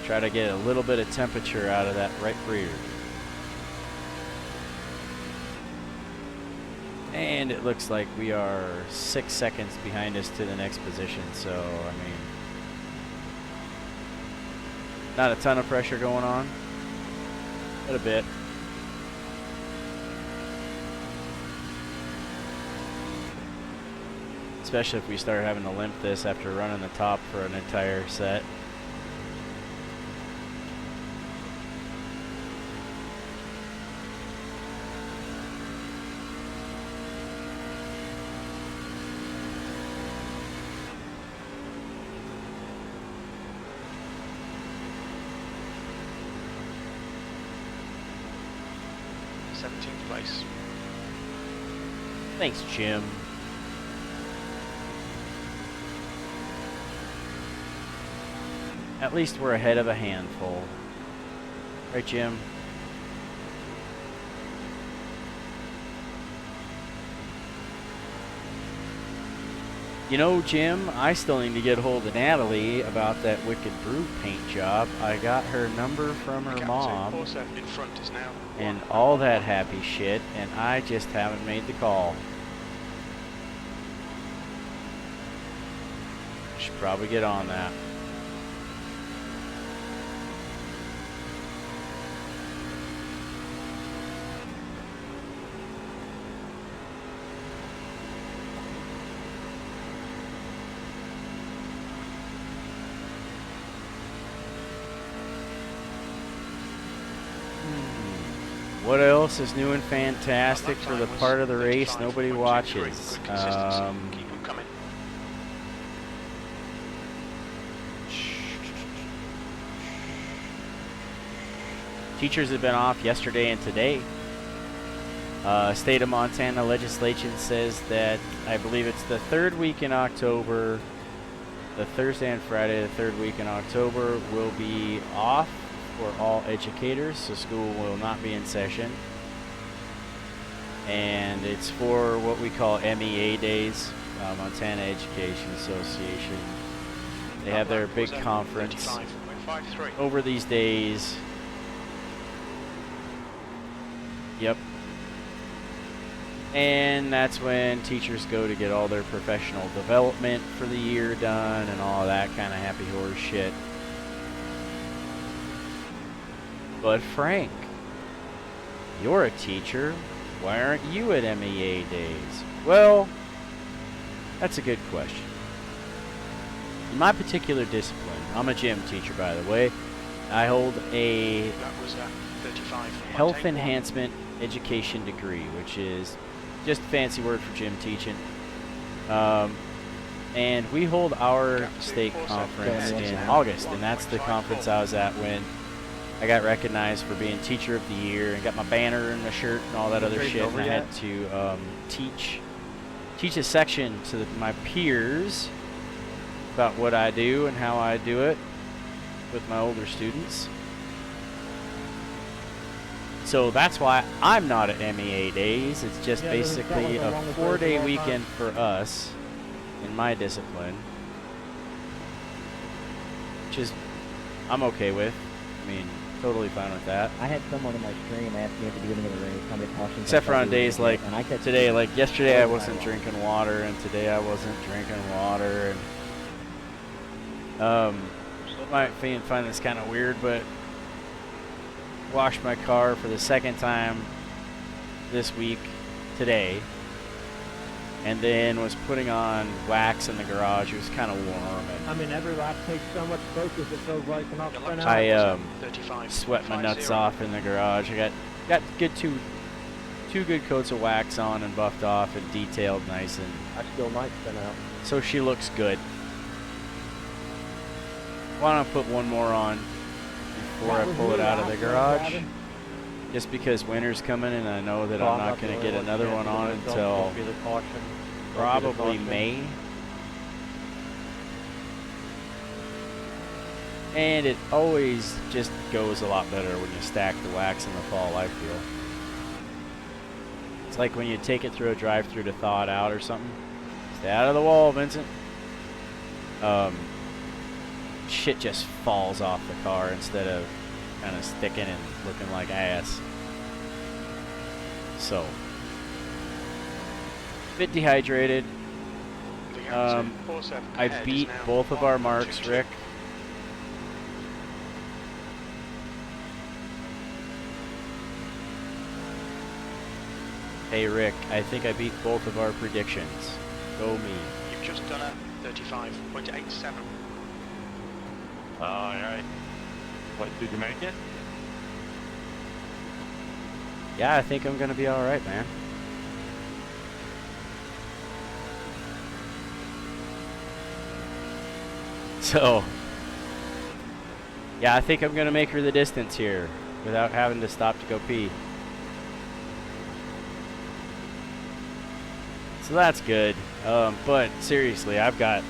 Try to get a little bit of temperature out of that right rear. And it looks like we are 6 seconds behind us to the next position, so I mean, not a ton of pressure going on, but a bit. Especially if we start having to limp this after running the top for an entire set. Place. Thanks, Jim. At least we're ahead of a handful. Right, Jim? You know, Jim, I still need to get a hold of Natalie about that Wicked Brew paint job. I got her number from her mom Porsche in front is now and all that happy shit, and I just haven't made the call. Should probably get on that. What else is new and fantastic for the part of the race nobody watches? Keep them coming. Teachers have been off yesterday and today. State of Montana legislation says that I believe it's the third week in October, the Thursday and Friday, the third week in October will be off for all educators, so school will not be in session. And it's for what we call MEA days, Montana Education Association. They have their big conference over these days. And that's when teachers go to get all their professional development for the year done and all that kind of happy horse shit. But Frank, you're a teacher. Why aren't you at MEA days? Well, that's a good question. In my particular discipline, I'm a gym teacher, by the way. I hold a That was 35. health enhancement education degree, which is just a fancy word for gym teaching. And we hold our state conference in August, and that's the conference I was at when I got recognized for being Teacher of the Year and got my banner and my shirt and all that other shit. And I had to teach a section to my peers about what I do and how I do it with my older students. So that's why I'm not at MEA days. It's just basically a 4-day weekend for us in my discipline, which is I'm okay with. I mean, totally fine with that. I had someone in my stream ask me at the beginning of the race how many cautions. Except for on days like and I kept today, like yesterday I wasn't drinking water, and today I wasn't drinking water, and might find this kind of weird, but washed my car for the second time this week today, and then was putting on wax in the garage. It was kind of warm, and I mean, every lap takes so much focus, it feels like an upside I 35. sweat my nuts off in the garage. I got good two good coats of wax on and buffed off and detailed nice, and I still might spin out. so she looks good. Why don't I put one more on before I pull it out of the garage? Just because winter's coming and I know that I'm not going to get another one on until probably May. And it always just goes a lot better when you stack the wax in the fall, I feel. It's like when you take it through a drive-through to thaw it out or something. Stay out of the wall, Vincent. Shit just falls off the car instead of kind of sticking and looking like ass. So, bit dehydrated. I beat both of our marks, Rick. Hey Rick, I think I beat both of our predictions. Go me. You've just done a 35.87. Alright. What, did you make it? Yeah, I think I'm gonna be alright, man. So, yeah, I think I'm gonna make her the distance here without having to stop to go pee. So that's good. But seriously, I've got,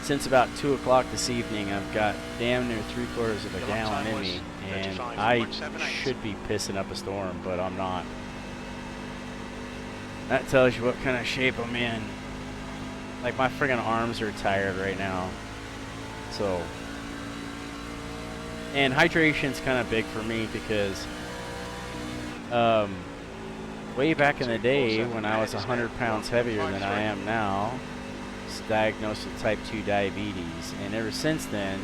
since about 2 o'clock this evening, I've got damn near 3/4 of a gallon in me, and I should be pissing up a storm, but I'm not. That tells you what kind of shape I'm in. Like, my friggin' arms are tired right now. So, and hydration's kind of big for me because way back in the day when I was 100 pounds heavier than I am now, was diagnosed with type 2 diabetes, and ever since then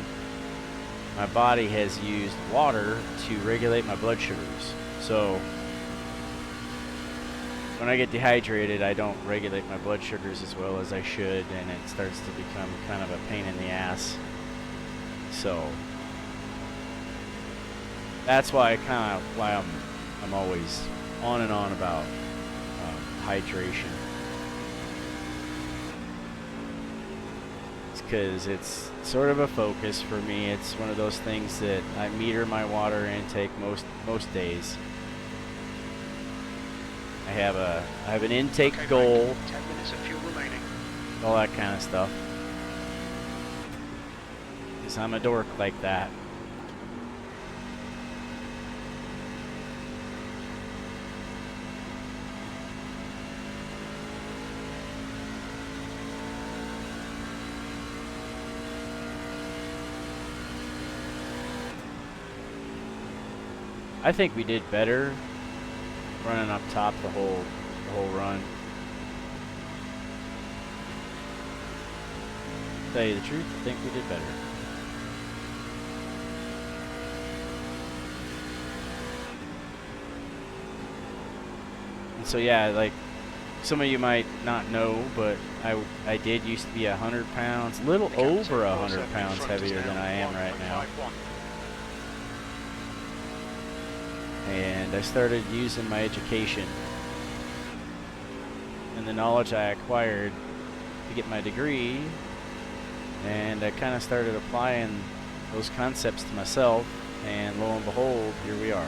my body has used water to regulate my blood sugars. So when I get dehydrated, I don't regulate my blood sugars as well as I should, and it starts to become kind of a pain in the ass. So that's why I'm always on and on about hydration. It's because it's sort of a focus for me. It's one of those things that I meter my water intake most days. I have an intake goal, 10 minutes of fuel remaining. all that kind of stuff. Because I'm a dork like that. I think we did better running up top the whole the whole run. To tell you the truth, I think we did better. And so yeah, like some of you might not know, but I did used to be 100 pounds, a little over 100 pounds heavier than I am right now. And I started using my education and the knowledge I acquired to get my degree, and I kind of started applying those concepts to myself, and lo and behold, here we are.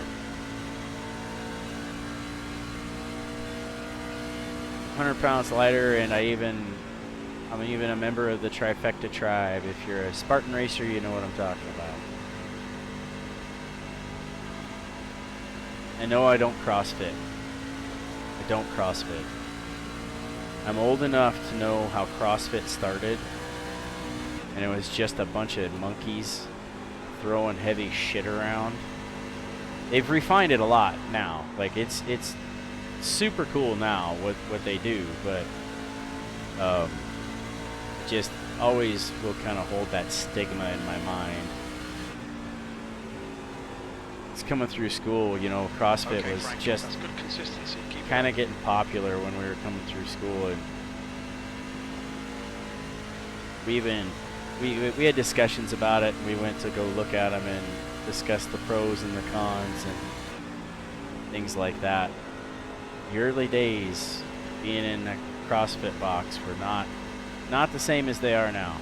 100 pounds lighter, and I'm even a member of the Trifecta tribe. If you're a Spartan racer, you know what I'm talking about. I know I don't CrossFit. I don't CrossFit. I'm old enough to know how CrossFit started, and it was just a bunch of monkeys throwing heavy shit around. They've refined it a lot now. Like it's super cool now what they do, but just always will kind of hold that stigma in my mind. It's coming through school, you know, CrossFit was Frank, just that's good consistency. Keep it kind up. of getting popular when we were coming through school, and we had discussions about it, and we went to go look at them and discuss the pros and the cons and things like that. The early days being in a CrossFit box were not the same as they are now.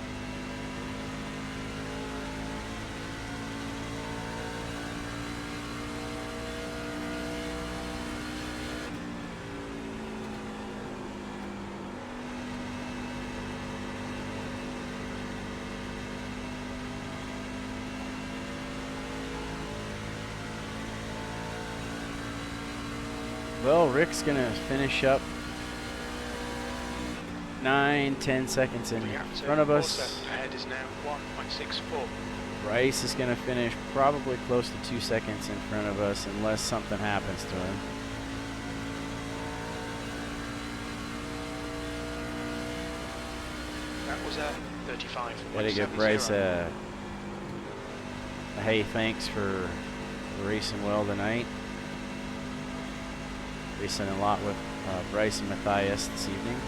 Well, Rick's gonna finish up 9-10 seconds in front of us. Ahead is now 1.64. Bryce is gonna finish probably close to 2 seconds in front of us unless something happens to him. That was 35. Gotta give Bryce a hey, thanks for racing well tonight. Racing a lot with Bryce and Matthias this evening.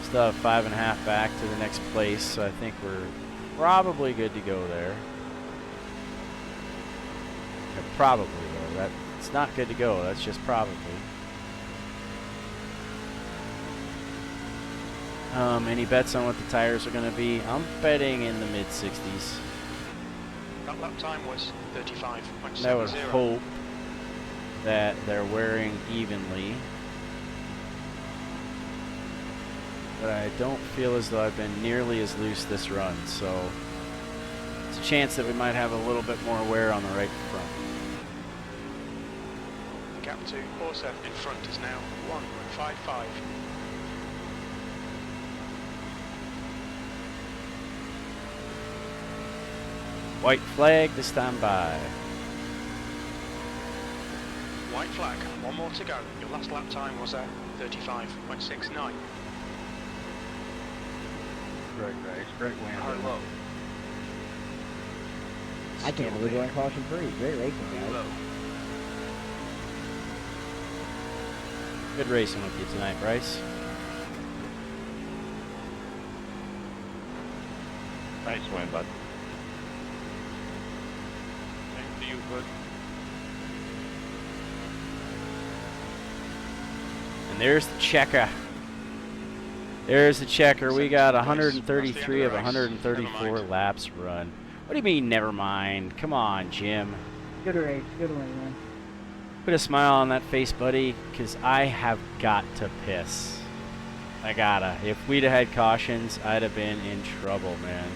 Still have 5.5 back to the next place, so I think we're probably good to go there. Yeah, probably though. It's not good to go. That's just probably. Any bets on what the tires are going to be? I'm betting in the mid-60s. That lap time was 35.70. I would hope that they're wearing evenly, but I don't feel as though I've been nearly as loose this run, so it's a chance that we might have a little bit more wear on the right front. The gap to Horsa in front is now 1.55. White flag to stand by. White flag, one more to go. Your last lap time was 35.69. Great race, great win. Hard low. I can't believe we're on caution free. Great racing, guys. Low. Good racing with you tonight, Bryce. Nice win, bud. Same to you, bud. And there's the checker. There's the checker. We got 133 of 134 laps run. What do you mean, never mind? Come on, Jim. Good race. Good win, man. Put a smile on that face, buddy, because I have got to piss. I gotta. If we'd have had cautions, I'd have been in trouble, man.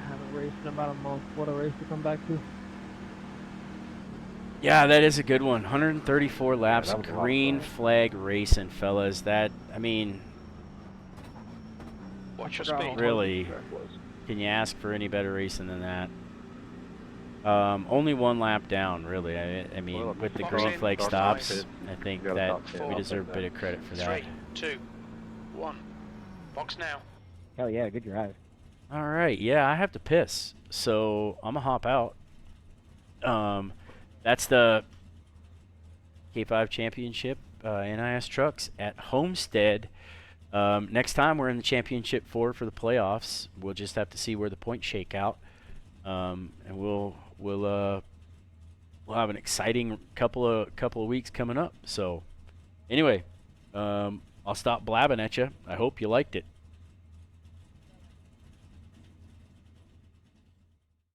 I haven't raced in about a month. What a race to come back to. Yeah, that is a good one. 134 laps, that was a lot of green fun. flag racing, fellas. That, I mean, Watch your Forgot speed. how Really? hard this track was. Can you ask for any better racing than that? Only one lap down, really. I mean, Well, with the box green in, flag box stops, five. I think You got that about 10, we I'll deserve a take bit that. of credit for that. 3, 2, 1. Box now. Hell yeah, good drive. All right, yeah, I have to piss, so I'm gonna hop out. That's the K5 Championship NIS trucks at Homestead. Next time we're in the championship for the playoffs. We'll just have to see where the points shake out, and we'll have an exciting couple of weeks coming up. So, anyway, I'll stop blabbing at you. I hope you liked it.